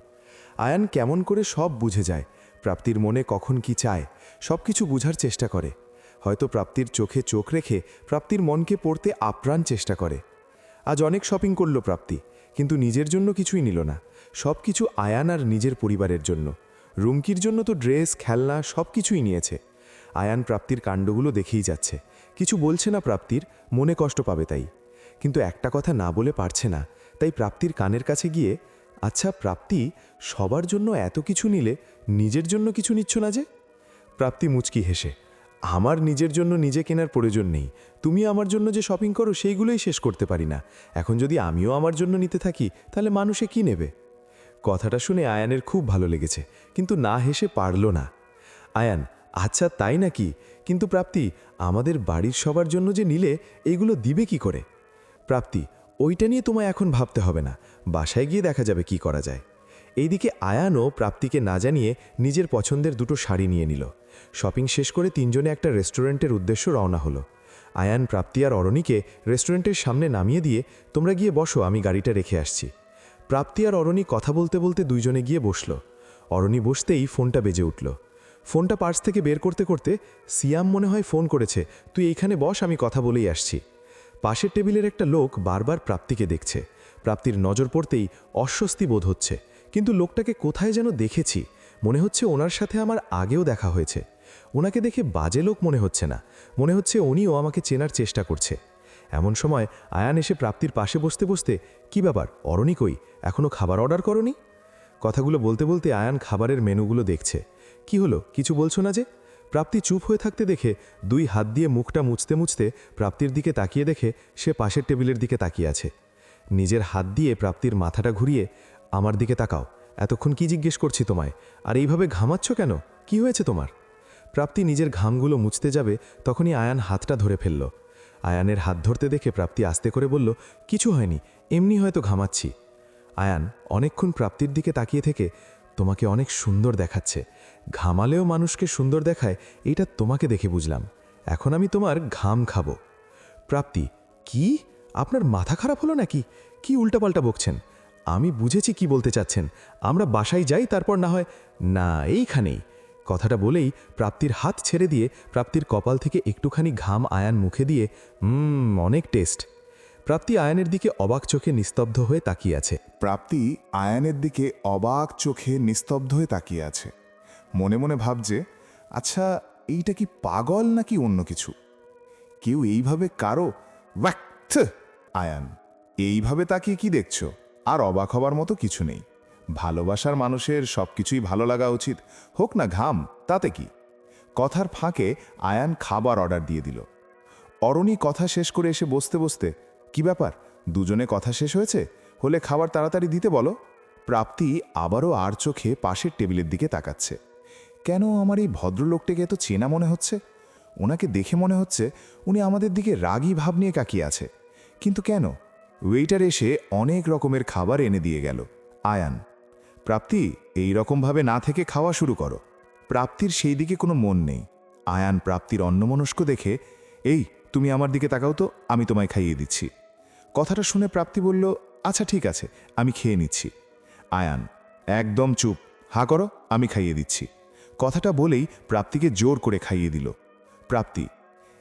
আয়ান কেমন করে সব বুঝে যায়, প্রাপ্তির মনে কখন কি চায়, সব কিছু বুঝার চেষ্টা করে। হয়তো প্রাপ্তির চোখে চোখ রেখে প্রাপ্তির মনকে পড়তে আপ্রাণ চেষ্টা করে। আজ অনেক শপিং করলো প্রাপ্তি, কিন্তু নিজের জন্য কিছুই নিল না। সব কিছু আয়ান আর নিজের পরিবারের জন্য। রুমকির জন্য তো ড্রেস, খেলনা সব কিছুই নিয়েছে। আয়ান প্রাপ্তির কাণ্ডগুলো দেখেই যাচ্ছে, কিছু বলছে না প্রাপ্তির, মনে কষ্ট পাবে তাই। কিন্তু একটা কথা না বলে পারছে না, তাই প্রাপ্তির কানের কাছে গিয়ে, আচ্ছা প্রাপ্তি, সবার জন্য এত কিছু নিলে নিজের জন্য কিছু নিচ্ছ না যে? প্রাপ্তি মুচকি হেসে, আমার নিজের জন্য নিজে কেনার প্রয়োজন নেই। তুমি আমার জন্য যে শপিং করো সেইগুলোই শেষ করতে পারি না। এখন যদি আমিও আমার জন্য নিতে থাকি, তাহলে মানুষে কি নেবে? কথাটা শুনে আয়ানের খুব ভালো লেগেছে, কিন্তু না হেসে পারল না। আয়ান, আচ্ছা তাই নাকি, কিন্তু প্রাপ্তি, আমাদের বাড়ির সবার জন্য যে নিলে এইগুলো দিবে কি করে? প্রাপ্তি, ওইটা নিয়ে তোমায় এখন ভাবতে হবে না, বাসায় গিয়ে দেখা যাবে কি করা যায়। এইদিকে আয়ানও প্রাপ্তিকে না জানিয়ে নিজের পছন্দের দুটো শাড়ি নিয়ে নিল। শপিং শেষ করে তিনজনে একটা রেস্টুরেন্টের উদ্দেশ্য রওনা হলো। আয়ান প্রাপ্তি আর অরণিকে রেস্টুরেন্টের সামনে নামিয়ে দিয়ে, তোমরা গিয়ে বসো, আমি গাড়িটা রেখে আসছি। প্রাপ্তি আর অরণি কথা বলতে বলতে দুইজনে গিয়ে বসল। অরণি বসতেই ফোনটা বেজে উঠল। ফোনটা পার্স থেকে বের করতে করতে, সিয়াম মনে হয় ফোন করেছে, তুই এইখানে বস, আমি কথা বলেই আসছি। পাশের টেবিলের একটা লোক বারবার প্রাপ্তিকে দেখছে। প্রাপ্তির নজর পড়তেই অস্বস্তি বোধ হচ্ছে, কিন্তু লোকটাকে কোথায় যেন দেখেছি, মনে হচ্ছে ওনার সাথে আমার আগেও দেখা হয়েছে। ওনাকে দেখে বাজে লোক মনে হচ্ছে না, মনে হচ্ছে উনিও আমাকে চেনার চেষ্টা করছে। এমন সময় আয়ান এসে প্রাপ্তির পাশে বসতে বসতে, কি ব্যাপার অরণি কই, এখনও খাবার অর্ডার করনি? কথাগুলো বলতে বলতে আয়ান খাবারের মেনুগুলো দেখছে। কি হলো, কিছু বলছো না যে? প্রাপ্তি চুপ হয়ে থাকতে দেখে দুই হাত দিয়ে মুখটা মুছতে মুছতে প্রাপ্তির দিকে তাকিয়ে দেখে সে পাশের টেবিলের দিকে তাকিয়ে আছে। নিজের হাত দিয়ে প্রাপ্তির মাথাটা ঘুরিয়ে, আমার দিকে তাকাও, এতক্ষণ কি জিজ্ঞেস করছি তোমায়, আর এইভাবে ঘামাচ্ছ কেন, কি হয়েছে তোমার? প্রাপ্তি নিজের ঘামগুলো মুছতে যাবে, তখনই আয়ান হাতটা ধরে ফেলল। আয়ানের হাত ধরতে দেখে প্রাপ্তি আস্তে করে বলল, কিছু হয়নি, এমনি হয়তো ঘামাচ্ছি। আয়ান অনেকক্ষণ প্রাপ্তির দিকে তাকিয়ে থেকে, তোমাকে অনেক সুন্দর দেখাচ্ছে, ঘামালেও মানুষকে সুন্দর দেখায়, এইটা তোমাকে দেখে বুঝলাম। এখন আমি তোমার ঘাম খাবো। প্রাপ্তি, কি? আপনার মাথা খারাপ হলো নাকি? কি উল্টাপাল্টা বকছেন? আমি বুঝেছি কি বলতে চাচ্ছেন, আমরা বাসায় যাই, তারপর না হয়। না, এইখানেই। কথাটা বলেই প্রাপ্তির হাত ছেড়ে দিয়ে প্রাপ্তির কপাল থেকে একটুখানি ঘাম আয়ান মুখে দিয়ে, অনেক টেস্ট। প্রাপ্তি আয়ানের দিকে অবাক চোখে নিস্তব্ধ হয়ে তাকিয়ে আছে। প্রাপ্তি আয়ানের দিকে অবাক চোখে নিস্তব্ধ হয়ে তাকিয়ে আছে। মনে মনে ভাবছে, আচ্ছা এইটা কি পাগল নাকি অন্য কিছু? কেউ এইভাবে কারো ওয়াক্থ! আয়ান, এইভাবে তাকিয়ে কি দেখছো? আর অবাক হবার মতো কিছু নেই। ভালোবাসার মানুষের সব কিছুই ভালো লাগা উচিত, হোক না ঘাম, তাতে কি? কথার ফাঁকে আয়ান খাবার অর্ডার দিয়ে দিল। অরণি কথা শেষ করে এসে বসতে বসতে, কি ব্যাপার, দুজনে কথা শেষ হয়েছে? হলে খাবার তাড়াতাড়ি দিতে বলো। প্রাপ্তি আবারও আর চোখে পাশের টেবিলের দিকে তাকাচ্ছে। কেন আমার এই ভদ্রলোকটাকে এত চেনা মনে হচ্ছে? ওনাকে দেখে মনে হচ্ছে উনি আমাদের দিকে রাগী ভাব নিয়ে কাকিয়ে আছে। কিন্তু কেন? ওয়েটার এসে অনেক রকমের খাবার এনে দিয়ে গেল। আয়ান, প্রাপ্তি, এই রকমভাবে না থেকে খাওয়া শুরু করো। প্রাপ্তির সেই দিকে কোনো মন নেই। আয়ান প্রাপ্তির অন্যমনস্ক দেখে, এই তুমি আমার দিকে তাকাও তো, আমি তোমায় খাইয়ে দিচ্ছি। কথাটা শুনে প্রাপ্তি বলল, আচ্ছা ঠিক আছে, আমি খেয়ে নিচ্ছি। আয়ান, একদম চুপ, হা করো, আমি খাইয়ে দিচ্ছি। কথাটা বলেই প্রাপ্তিকে জোর করে খাইয়ে দিল। প্রাপ্তি,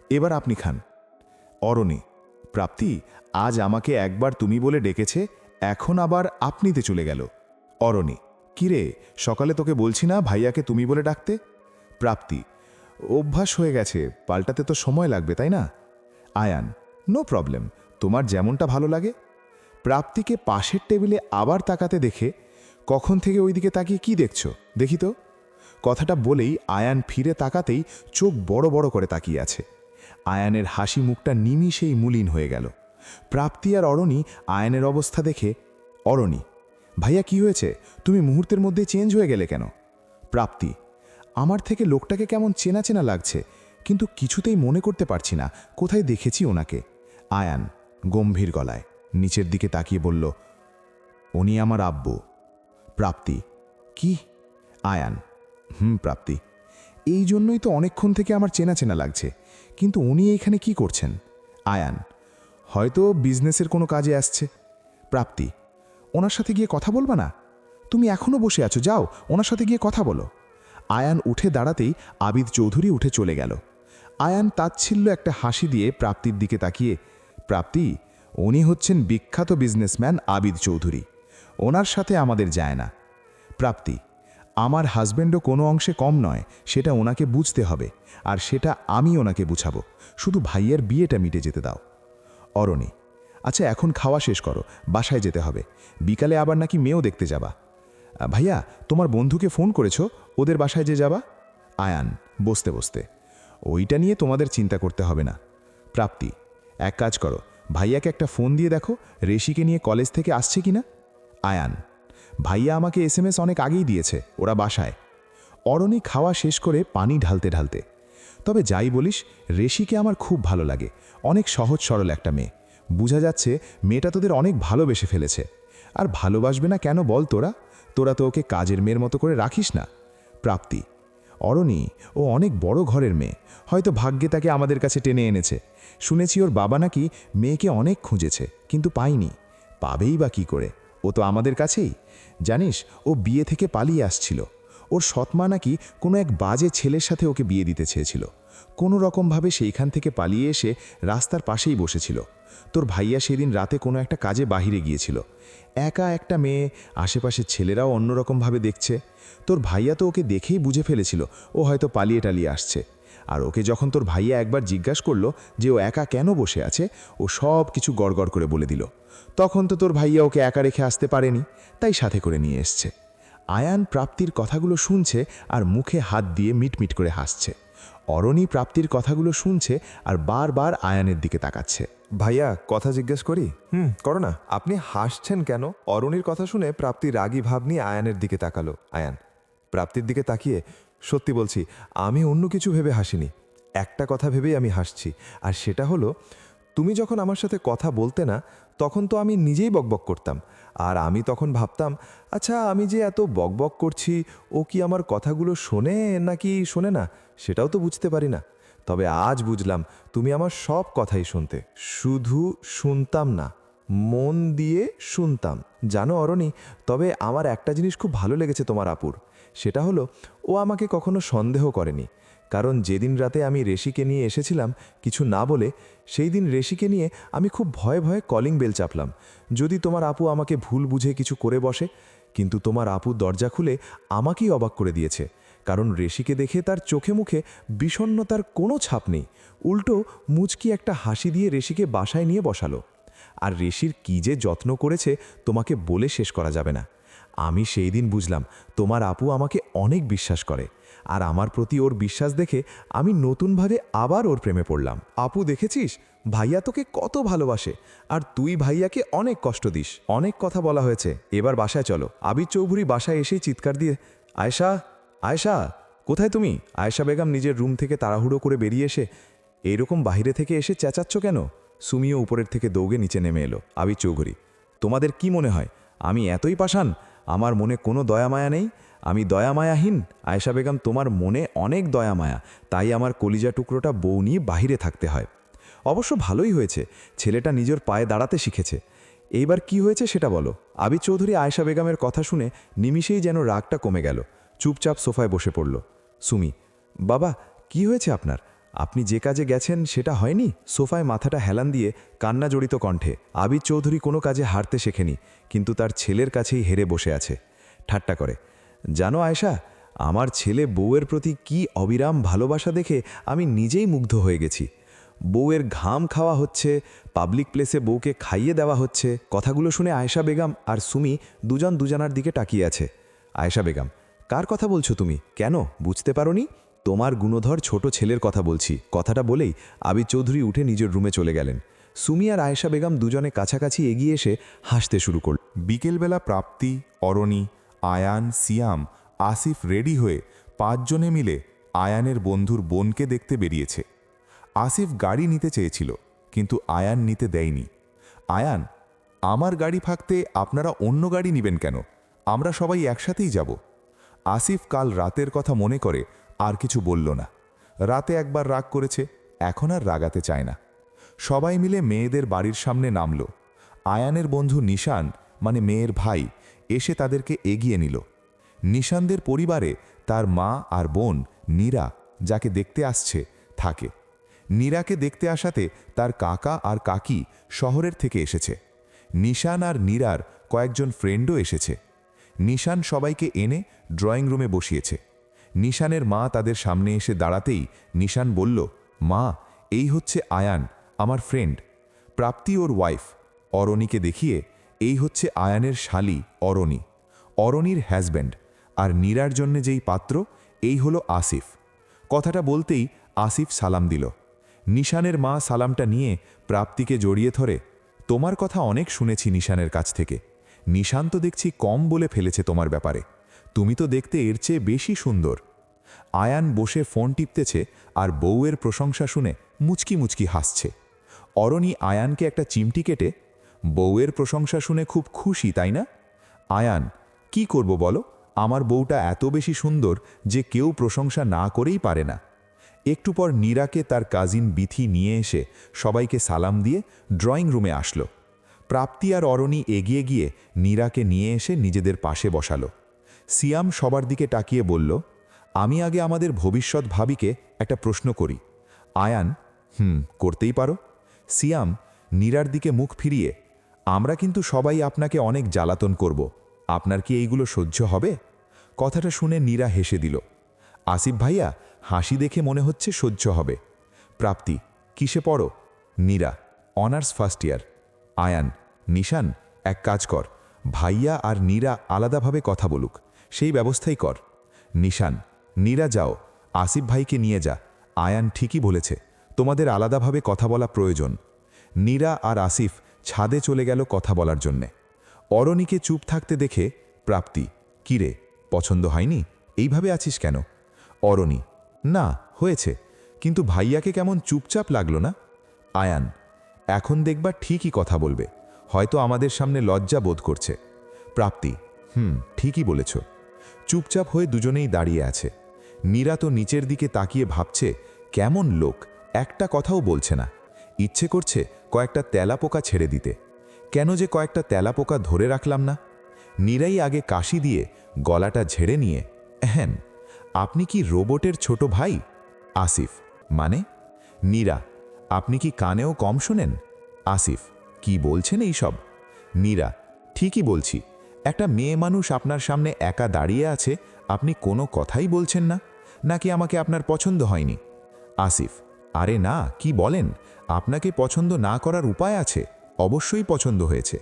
এবার আপনি খান। অরণি, প্রাপ্তি আজ আমাকে একবার তুমি বলে ডেকেছে, এখন আবার আপনিতে চলে গেল। অরণি, কিরে, সকালে তোকে বলছি না ভাইয়াকে তুমি বলে ডাকতে? প্রাপ্তি, অভ্যাস হয়ে গেছে, পাল্টাতে তো সময় লাগবে তাই না? আয়ান, নো প্রবলেম, তোমার যেমনটা ভালো লাগে। প্রাপ্তিকে পাশের টেবিলে আবার তাকাতে দেখে, কখন থেকে ওইদিকে তাকিয়ে কি দেখছো দেখি তো? কথাটা বলেই আয়ান ফিরে তাকাতেই চোখ বড় বড় করে তাকিয়ে আছে। আয়ানের হাসি মুখটা নিমিষেই মলিন হয়ে গেল। প্রাপ্তি আর অরণি আয়ানের অবস্থা দেখে, অরণি, ভাইয়া কি হয়েছে, তুমি মুহূর্তের মধ্যে চেঞ্জ হয়ে গেলে কেন? প্রাপ্তি, আমার থেকে লোকটাকে কেমন চেনা চেনা লাগছে, কিন্তু কিছুতেই মনে করতে পারছি না কোথায় দেখেছি ওনাকে। আয়ান গম্ভীর গলায় নিচের দিকে তাকিয়ে বলল, উনি আমার আব্বু। প্রাপ্তি, কি? আয়ান, প্রাপ্তি, এই জন্যই তো অনেকক্ষণ থেকে আমার চেনা চেনা লাগছে, কিন্তু উনি এইখানে কি করছেন? আয়ান, হয়তো বিজনেসের কোনো কাজে আসছে। প্রাপ্তি, ওনার সাথে গিয়ে কথা বলবা না? তুমি এখনও বসে আছো, যাও ওনার সাথে গিয়ে কথা বলো। আয়ান উঠে দাঁড়াতেই আবিদ চৌধুরী উঠে চলে গেল। আয়ান তাচ্ছিল্য একটা হাসি দিয়ে প্রাপ্তির দিকে তাকিয়ে, প্রাপ্তি, উনি হচ্ছেন বিখ্যাত বিজনেসম্যান আবিদ চৌধুরী, ওনার সাথে আমাদের যায় না। প্রাপ্তি, আমার হাজব্যান্ডও কোনো অংশে কম নয়, সেটা ওনাকে বুঝতে হবে, আর সেটা আমি ওনাকে বুঝাবো। শুধু ভাইয়ের বিয়েটা মিটে যেতে দাও। অরণি, আচ্ছা এখন খাওয়া শেষ করো, বাসায় যেতে হবে, বিকালে আবার নাকি মেয়েও দেখতে যাবা। ভাইয়া, তোমার বন্ধুকে ফোন করেছো ওদের বাসায় যে যাবা? আয়ান বসতে বসতে, ওইটা নিয়ে তোমাদের চিন্তা করতে হবে না। প্রাপ্তি, এক কাজ করো, ভাইয়াকে একটা ফোন দিয়ে দেখো রেশিকে নিয়ে কলেজ থেকে আসছে কিনা। আয়ান, ভাইয়া আমাকে SMS অনেক আগেই দিয়েছে, ওরা বাসায়। অরণি খাওয়া শেষ করে পানি ঢালতে ঢালতে, তবে যাই বলিস, রেশিকে আমার খুব ভালো লাগে, অনেক সহজ সরল একটা মেয়ে। বোঝা যাচ্ছে মেয়েটা তোদের অনেক ভালোবেসে ফেলেছে। আর ভালোবাসবে না কেন বল তোরা? তোরা তো ওকে কাজের মেয়ের মতো করে রাখিস না। প্রাপ্তি, অরণি, ও অনেক বড় ঘরের মেয়ে, হয়তো ভাগ্যে তাকে আমাদের কাছে টেনে এনেছে। শুনেছি ওর বাবা নাকি মেয়েকে অনেক খুঁজেছে, কিন্তু পায়নি। পাবেই বা কী করে? ও তো আমাদের কাছেই। জানিস, ও বিয়ে থেকে পালিয়ে আসছিল। ওর সৎমা নাকি কোনো এক বাজে ছেলের সাথে ওকে বিয়ে দিতে চেয়েছিল। কোনো রকমভাবে সেইখান থেকে পালিয়ে এসে রাস্তার পাশেই বসেছিল। তোর ভাইয়া সেদিন রাতে কোনো একটা কাজে বাহিরে গিয়েছিল। একা একটা মেয়ে, আশেপাশের ছেলেরাও অন্যরকমভাবে দেখছে। তোর ভাইয়া তো ওকে দেখেই বুঝে ফেলেছিল ও হয়তো পালিয়ে টালিয়ে আসছে। আর ওকে যখন তোর ভাইয়া একবার জিজ্ঞাসা করলো যে ও একা কেন বসে আছে, ও সব কিছু গড়গড় করে বলে দিল। তখন তো তোর ভাইয়া ওকে একা রেখে আসতে পারেনি, তাই সাথে করে নিয়ে এসছে। আয়ান প্রাপ্তির কথাগুলো শুনছে আর মুখে হাত দিয়ে মিটমিট করে হাসছে। অরণি প্রাপ্তির কথাগুলো শুনছে আর বারবার আয়ানের দিকে তাকাচ্ছে। ভাইয়া, কথা জিজ্ঞেস করি? করো না। আপনি হাসছেন কেন? অরুণীর কথা শুনে প্রাপ্তি রাগী ভাব নিয়ে আয়ানের দিকে তাকালো। আয়ান প্রাপ্তির দিকে তাকিয়ে, সত্যি বলছি, আমি অন্য কিছু ভেবে হাসিনি, একটা কথা ভেবেই আমি হাসছি। আর সেটা হলো, তুমি যখন আমার সাথে কথা বলতে না, তখন তো আমি নিজেই বকবক করতাম। আর আমি তখন ভাবতাম, আচ্ছা আমি যে এত বকবক করছি, ও কি আমার কথাগুলো শোনে নাকি শোনে না, সেটাও তো বুঝতে পারি না। তবে আজ বুঝলাম তুমি আমার সব কথাই শুনতে, শুধু শুনতাম না, মন দিয়ে শুনতাম। জানো অরণি, তবে আমার একটা জিনিস খুব ভালো লেগেছে তোমার আপুর, সেটা হলো ও আমাকে কখনো সন্দেহ করেনি। কারণ যেদিন রাতে আমি রেশিকে নিয়ে এসেছিলাম কিছু না বলে, সেই দিন রেশিকে নিয়ে আমি খুব ভয়ে ভয়ে কলিং বেল চাপলাম, যদি তোমার আপু আমাকে ভুল বুঝে কিছু করে বসে। কিন্তু তোমার আপু দরজা খুলে আমাকেই অবাক করে দিয়েছে, কারণ রেশিকে দেখে তার চোখে মুখে বিষণ্ণতার কোনো ছাপ নেই। উল্টো মুচকি একটা হাসি দিয়ে রেশিকে বাসায় নিয়ে বসালো। আর রেশির কী যে যত্ন করেছে তোমাকে বলে শেষ করা যাবে না। আমি সেই দিন বুঝলাম তোমার আপু আমাকে অনেক বিশ্বাস করে, আর আমার প্রতি ওর বিশ্বাস দেখে আমি নতুনভাবে আবার ওর প্রেমে পড়লাম। আপু, দেখেছিস ভাইয়া তোকে কত ভালোবাসে, আর তুই ভাইয়াকে অনেক কষ্ট দিস। অনেক কথা বলা হয়েছে, এবার বাসায় চলো। আবির চৌধুরী বাসায় এসেই চিৎকার দিয়ে, আয়েশা, আয়েশা, কোথায় তুমি? আয়েশা বেগম নিজের রুম থেকে তাড়াহুড়ো করে বেরিয়ে এসে, এইরকম বাইরে থেকে এসে চেঁচাচ্ছ কেন? সুমিও উপরের থেকে দৌড়ে নিচে নেমে এলো। আবির চৌধুরী, তোমাদের কি মনে হয় আমি এতই পাষাণ? আমার মনে কোনো দয়া মায়া নেই, আমি দয়া মায়াহীন? আয়েশা বেগম, তোমার মনে অনেক দয়া মায়া, তাই আমার কলিজা টুকরোটা বউ নিয়ে বাহিরে থাকতে হয়। অবশ্য ভালোই হয়েছে, ছেলেটা নিজের পায়ে দাঁড়াতে শিখেছে। এইবার কি হয়েছে সেটা বলো। আবির চৌধুরী আয়েশা বেগমের কথা শুনে নিমিষেই যেন রাগটা কমে গেল, চুপচাপ সোফায় বসে পড়ল। সুমি, বাবা কি হয়েছে আপনার? আপনি যে কাজে গেছেন সেটা হয়নি? সোফায় মাথাটা হেলান দিয়ে কান্না জড়িত কণ্ঠে, আবির চৌধুরী কোনো কাজে হারতে শেখেনি, কিন্তু তার ছেলের কাছেই হেরে বসে আছে। ঠাট্টা করে, জানো আয়েশা, আমার ছেলে বউয়ের প্রতি কি অবিরাম ভালোবাসা দেখে আমি নিজেই মুগ্ধ হয়ে গেছি। বউয়ের ঘাম খাওয়া হচ্ছে, পাবলিক প্লেসে বউকে খাইয়ে দেওয়া হচ্ছে। কথাগুলো শুনে আয়েশা বেগম আর সুমি দুজন দুজনার দিকে তাকিয়ে আছে। আয়েশা বেগম, কার কথা বলছো তুমি? কেন বুঝতে পারোনি? তোমার গুণধর ছোট ছেলের কথা বলছি। কথাটা বলেই আবির চৌধুরী উঠে নিজের রুমে চলে গেলেন। সুমি আর আয়েশা বেগম দুজনে কাছাকাছি এগিয়ে এসে হাসতে শুরু করল। বিকেলবেলা প্রাপ্তি, অরণি, আয়ান, সিয়াম আসিফ রেডি হয়ে 5 জনে মিলে আয়ানের বন্ধুর বোনকে দেখতে বেরিয়েছে। আসিফ গাড়ি নিতে চেয়েছিল, কিন্তু আয়ান নিতে দেয়নি। আয়ান, আমার গাড়ি থাকতে আপনারা অন্য গাড়ি নেবেন কেন? আমরা সবাই একসাথেই যাব। আসিফ কাল রাতের কথা মনে করে আর কিছু বলল না। রাতে একবার রাগ করেছে, এখন আর রাগাতে চায় না। সবাই মিলে মেয়েদের বাড়ির সামনে নামল। আয়ানের বন্ধু নিশান, মানে মেয়ের ভাই, এসে তাদেরকে এগিয়ে নিল। নিশানদের পরিবারে তার মা আর বোন নীরা, যাকে দেখতে আসছে, থাকে। নীরাকে দেখতে আসাতে তার কাকা আর কাকি শহরের থেকে এসেছে। নিশান আর নীরার কয়েকজন ফ্রেন্ডও এসেছে। নিশান সবাইকে এনে ড্রয়িং রুমে বসিয়েছে। নিশানের মা তাদের সামনে এসে দাঁড়াতেই নিশান বলল, মা, এই হচ্ছে আয়ান, আমার ফ্রেন্ড। প্রাপ্তি ওর ওয়াইফ। অরণিকে দেখিয়ে, এই হচ্ছে আয়ানের শালি অরণি, অরণির হ্যাজব্যান্ড। আর নীরার জন্যে যেই পাত্র, এই হলো আসিফ। কথাটা বলতেই আসিফ সালাম দিল। নিশানের মা সালামটা নিয়ে প্রাপ্তিকে জড়িয়ে ধরে, তোমার কথা অনেক শুনেছি নিশানের কাছ থেকে। নিশান তো দেখছি কম বলে ফেলেছে তোমার ব্যাপারে। তুমি তো দেখতে এর চেয়ে বেশি সুন্দর। আয়ান বসে ফোন টিপতেছে আর বউয়ের প্রশংসা শুনে মুচকি মুচকি হাসছে। অরণি আয়ানকে একটা চিমটি কেটে, বউয়ের প্রশংসা শুনে খুব খুশি, তাই না? আয়ান, কি করব বলো, আমার বউটা এত বেশি সুন্দর যে কেউ প্রশংসা না করেই পারে না। একটু পর নীরাকে তার কাজিন বিথি নিয়ে এসে সবাইকে সালাম দিয়ে ড্রয়িং রুমে আসলো। প্রাপ্তি আর অরণি এগিয়ে গিয়ে নীরাকে নিয়ে এসে নিজেদের পাশে বসালো। সিয়াম সবার দিকে তাকিয়ে বলল, আমি আগে আমাদের ভবিষ্যৎ ভাবিকে একটা প্রশ্ন করি। আয়ান, করতেই পারো। সিয়াম নীরার দিকে মুখ ফিরিয়ে, আমরা কিন্তু সবাই আপনাকে অনেক জ্বালাতন করব, আপনার কি এইগুলো সহ্য হবে? কথাটা শুনে নীরা হেসে দিল। আসিফ ভাইয়া, হাসি দেখে মনে হচ্ছে সহ্য হবে। প্রাপ্তি, কিসে পড়ো? Nira, honours first year. Ayan, Nishan, এক কাজ কর, ভাইয়া আর নীরা আলাদাভাবে কথা বলুক, সেই ব্যবস্থাই কর। নিশান, নীরা যাও, আসিফ ভাইকে নিয়ে যা। আয়ান ঠিকই বলেছে, তোমাদের আলাদাভাবে কথা বলা প্রয়োজন। নীরা আর আসিফ ছাদে চলে গেল কথা বলার জন্যে। অরণিকে চুপ থাকতে দেখে প্রাপ্তি, কিরে, পছন্দ হয়নি? এইভাবে আছিস কেন? অরণি, না, হয়েছে, কিন্তু ভাইয়াকে কেমন চুপচাপ লাগলো না? আয়ান, এখন দেখবা ঠিকই কথা বলবে, হয়তো আমাদের সামনে লজ্জা বোধ করছে। প্রাপ্তি, ঠিকই বলেছ। চুপচাপ হয়ে দুজনেই দাঁড়িয়ে আছে। নীরা তো নিচের দিকে তাকিয়ে ভাবছে, কেমন লোক, একটা কথাও বলছে না। ইচ্ছে করছে কয়েকটা তেলাপোকা ছেড়ে দিতে। কেন যে কয়েকটা তেলাপোকা ধরে রাখলাম না? নীরাই আগে কাশি দিয়ে গলাটা ঝেড়ে নিয়ে, হ্যাঁ, আপনি কি রোবটের ছোট ভাই? আসিফ, মানে? নীরা, আপনি কি কানেও কম শোনেন? আসিফ, কি বলছেন এইসব? নীরা, ঠিকই বলছি, একটা মেয়ে মানুষ আপনার সামনে একা দাঁড়িয়ে আছে, আপনি কোনো কথাই বলছেন না? নাকি আমাকে আপনার পছন্দ হয়নি? আসিফ, আরে না, কি বলেন, আপনাকে পছন্দ না করার উপায় আছে, অবশ্যই পছন্দ হয়েছে।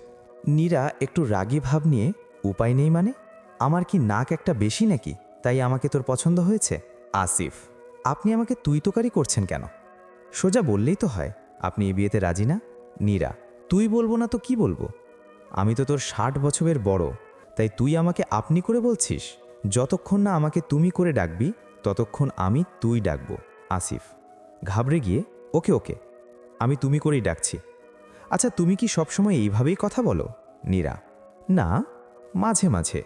নীরা একটু রাগী ভাব নিয়ে, উপায় নেই মানে? আমার কি নাক একটা বেশি নাকি, তাই আমাকে তোর পছন্দ হয়েছে? আসিফ, আপনি আমাকে তুই তোকারি করছেন কেন? সোজা বললেই তো হয়, আপনি এই বিয়েতে রাজি না? নীরা, তুই বলবো না তো কি বলবো? আমি তো তোর 60 বছরের বড়, তাই তুই আমাকে আপনি করে বলছিস? যতক্ষণ না আমাকে তুমি করে ডাকবি, ততক্ষণ আমি তুই ডাকবো। আসিফ ঘাবড়ে গিয়ে, ওকে ওকে, আমি তুমি করেই ডাকছি। আচ্ছা, তুমি কি সবসময় এইভাবেই কথা বলো? নীরা, না, মাঝে মাঝে,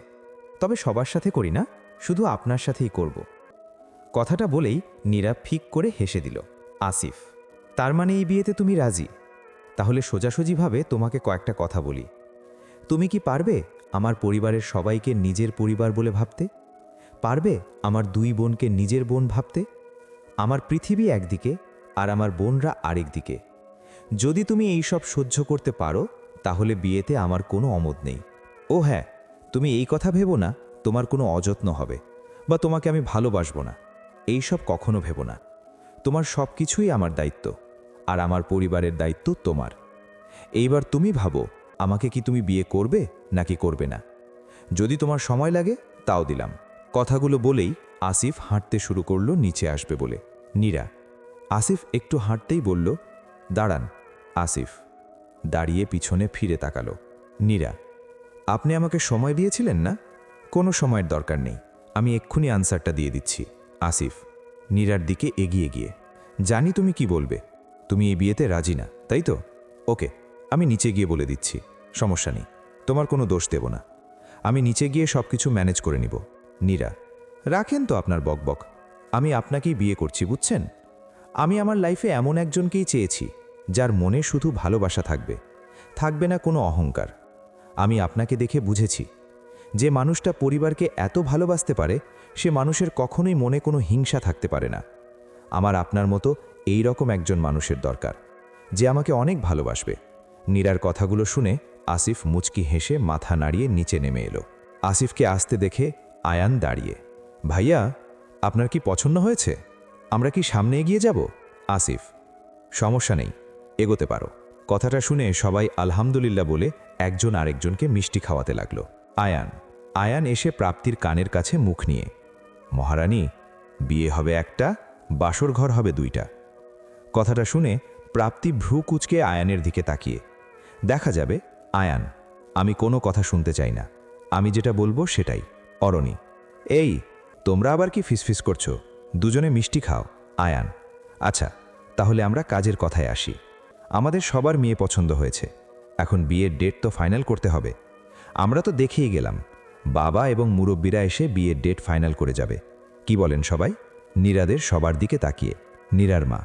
তবে সবার সাথে করি না, শুধু আপনার সাথেই করব। কথাটা বলেই নীরা ফিক করে হেসে দিল। আসিফ, তার মানে এই বিয়েতে তুমি রাজি? তাহলে সোজাসুজিভাবে তোমাকে কয়েকটা কথা বলি। তুমি কি পারবে আমার পরিবারের সবাইকে নিজের পরিবার বলে ভাবতে? পারবে আমার 2 বোনকে নিজের বোন ভাবতে? আমার পৃথিবী একদিকে আর আমার বোনরা আরেক দিকে। যদি তুমি এই সব সহ্য করতে পারো, তাহলে বিয়েতে আমার কোনো অমত নেই। ও হ্যাঁ, তুমি এই কথা ভেবো না তোমার কোনো অযত্ন হবে বা তোমাকে আমি ভালোবাসবো না, এই সব কখনো ভেবো না। তোমার সব কিছুই আমার দায়িত্ব, আর আমার পরিবারের দায়িত্ব তোমার। এইবার তুমি ভাবো, আমাকে কি তুমি বিয়ে করবে নাকি করবে না? যদি তোমার সময় লাগে তাও দিলাম। কথাগুলো বলেই আসিফ হাঁটতে শুরু করলো নিচে আসবে বলে। নীরা, আসিফ একটু হাঁটতেই বলল, দাঁড়ান। আসিফ দাঁড়িয়ে পিছনে ফিরে তাকালো। নীরা, আপনি আমাকে সময় দিয়েছিলেন না? কোনো সময়ের দরকার নেই, আমি এক্ষুনি আনসারটা দিয়ে দিচ্ছি। আসিফ নীরার দিকে এগিয়ে গিয়ে, জানি তুমি কি বলবে, তুমি এই বিয়েতে রাজি না, তাই তো? ওকে, আমি নিচে গিয়ে বলে দিচ্ছি, সমস্যা নেই, তোমার কোনো দোষ দেব না। আমি নিচে গিয়ে সব কিছু ম্যানেজ করে নিব। নীরা, রাখেন তো আপনার বকবক, আমি আপনাকেই বিয়ে করছি, বুঝছেন? আমি আমার লাইফে এমন একজনকেই চেয়েছি যার মনে শুধু ভালোবাসা থাকবে, থাকবে না কোনো অহংকার। আমি আপনাকে দেখে বুঝেছি যে মানুষটা পরিবারকে এত ভালোবাসতে পারে, সে মানুষের কখনোই মনে কোনো হিংসা থাকতে পারে না। আমার আপনার মতো এই রকম একজন মানুষের দরকার, যে আমাকে অনেক ভালোবাসবে। নীরার কথাগুলো শুনে আসিফ মুচকি হেসে মাথা নাড়িয়ে নিচে নেমে এলো। আসিফকে আসতে দেখে আয়ান দাঁড়িয়ে, ভাইয়া, আপনার কি পছন্দ হয়েছে? আমরা কি সামনে এগিয়ে যাব? আসিফ, সমস্যা নেই, এগোতে পারো। কথাটা শুনে সবাই আলহামদুলিল্লাহ বলে একজন আরেকজনকে মিষ্টি খাওয়াতে লাগলো। আয়ান এসে প্রাপ্তির কানের কাছে মুখ নিয়ে, মহারানী, বিয়ে হবে একটা, বাসর ঘর হবে 2টা। কথাটা শুনে প্রাপ্তি ভ্রু কুঁচকে আয়ানের দিকে তাকিয়ে, দেখা যাবে। আয়ান, আমি কোনো কথা শুনতে চাই না, আমি যেটা বলবো সেটাই। অরণি, এই তোমরা আবার কি ফিসফিস করছো? দুজনে মিষ্টি খাও। আয়ান, আচ্ছা, তাহলে আমরা কাজের কথায় আসি। আমাদের সবার মেয়ে পছন্দ হয়েছে, এখন বিয়ের ডেট তো ফাইনাল করতে হবে। আমরা তো দেখেই গেলাম, বাবা এবং মুরব্বীরা এসে বিয়ের ডেট ফাইনাল করে যাবে। কি বলেন সবাই? নীরাদের সবার দিকে তাকিয়ে, নীরার মা,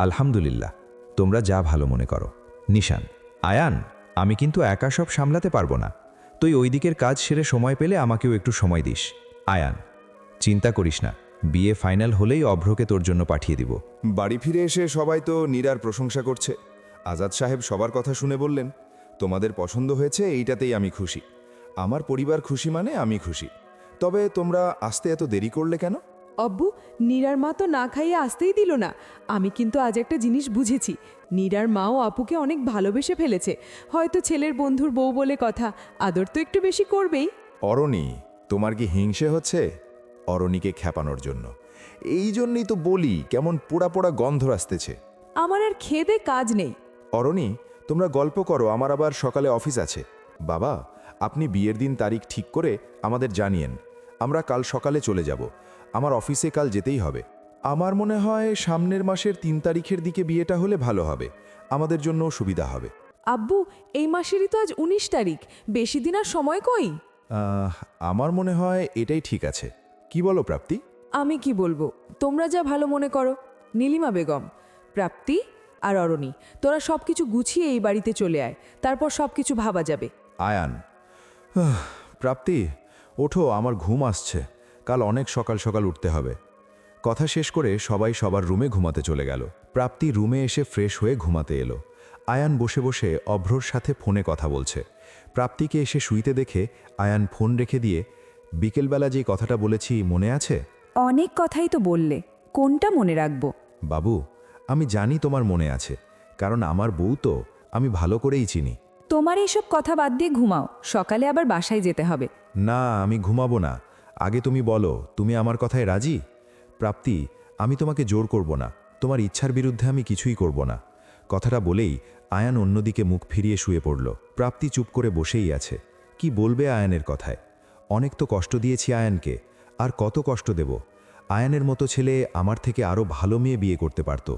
আলহামদুলিল্লাহ, তোমরা যা ভালো মনে করো। নিশান, আয়ান, আমি কিন্তু একা সব সামলাতে পারবো না, তুই ওই দিকের কাজ সেরে সময় পেলে আমাকেও একটু সময় দিস। আয়ান, চিন্তা করিস না, বিয়ে ফাইনাল হলেই অভ্রকে তোর জন্য পাঠিয়ে দিব। বাড়ি ফিরে এসে সবাই তো নীরার প্রশংসা করছে। আজাদ সাহেব সবার কথা শুনে বললেন, তোমাদের পছন্দ হয়েছে, এইটাতেই আমি খুশি। আমার পরিবার খুশি মানে আমি খুশি। তবে তোমরা আসতে এত দেরি করলে কেন? অব্বু, নীরার মা তো না খাইয়ে আসতেই দিল না। আমি কিন্তু আজ একটা জিনিস বুঝেছি, নীরার মাও আপুকে অনেক ভালোবেসে ফেলেছে। হয়তো ছেলের বন্ধুর বউ বলে কথা, আদর তো একটু বেশি করবেই। অরণি, তোমার কি হিংসে হচ্ছে অরণিকে খ্যাপানোর জন্য? এই জন্যই তো বলি, কেমন পোড়া পোড়া গন্ধ আসতেছে। আমার আর খেদে কাজ নেই। অরণি, তোমরা গল্প করো, আমার আবার সকালে অফিস আছে। বাবা, আপনি বিয়ের দিন তারিখ ঠিক করে আমাদের জানিয়েন, আমরা কাল সকালে চলে যাব। আমার অফিসে কাল যেতেই হবে। আমার মনে হয় সামনের মাসের 3 তারিখের দিকে বিয়েটা হলে ভালো হবে, আমাদের জন্য সুবিধা হবে। আব্বু, এই মাসেরই তো আজ 19 তারিখ, বেশি দিন আর সময় কই। আমার মনে হয় এটাই ঠিক আছে। কি বলো প্রাপ্তি? আমি কি বলবো, তোমরা যা ভালো মনে করো। নীলিমা বেগম, প্রাপ্তি আর অরণি, তোরা সব কিছু গুছিয়ে এই বাড়িতে চলে আয়, তারপর সব কিছু ভাবা যাবে। আয়ান, প্রাপ্তি, ওঠো, আমার ঘুম আসছে, কাল অনেক সকাল সকাল উঠতে হবে। কথা শেষ করে সবাই সবার রুমে ঘুমাতে চলে গেল। প্রাপ্তি রুমে এসে ফ্রেশ হয়ে ঘুমাতে এলো। আয়ান বসে বসে অভ্রর সাথে ফোনে কথা বলছে। প্রাপ্তিকে এসে শুইতে দেখে আয়ান ফোন রেখে দিয়ে, বিকেলবেলা যে কথাটা বলেছি মনে আছে? অনেক কথাই তো বললে, কোনটা মনে রাখবো? বাবু, আমি জানি তোমার মনে আছে, কারণ আমার বউ তো আমি ভালো করেই চিনি। তোমার এইসব কথা বাদ দিয়ে ঘুমাও, সকালে আবার বাসায় যেতে হবে। না, আমি ঘুমাবো না। আগে তুমি বলো, তুমি আমার কথায় রাজি? প্রাপ্তি, আমি তোমাকে জোর করব না, তোমার ইচ্ছার বিরুদ্ধে আমি কিছুই করব না। কথাটা বলেই আয়ান অন্যদিকে মুখ ফিরিয়ে শুয়ে পড়ল। প্রাপ্তি চুপ করে বসেই আছে। কি বলবে আয়ানের কথায়? অনেক তো কষ্ট দিয়েছি আয়ানকে, আর কত কষ্ট দেব? আয়ানের মতো ছেলে আমার থেকে আরও ভালো মেয়ে বিয়ে করতে পারত।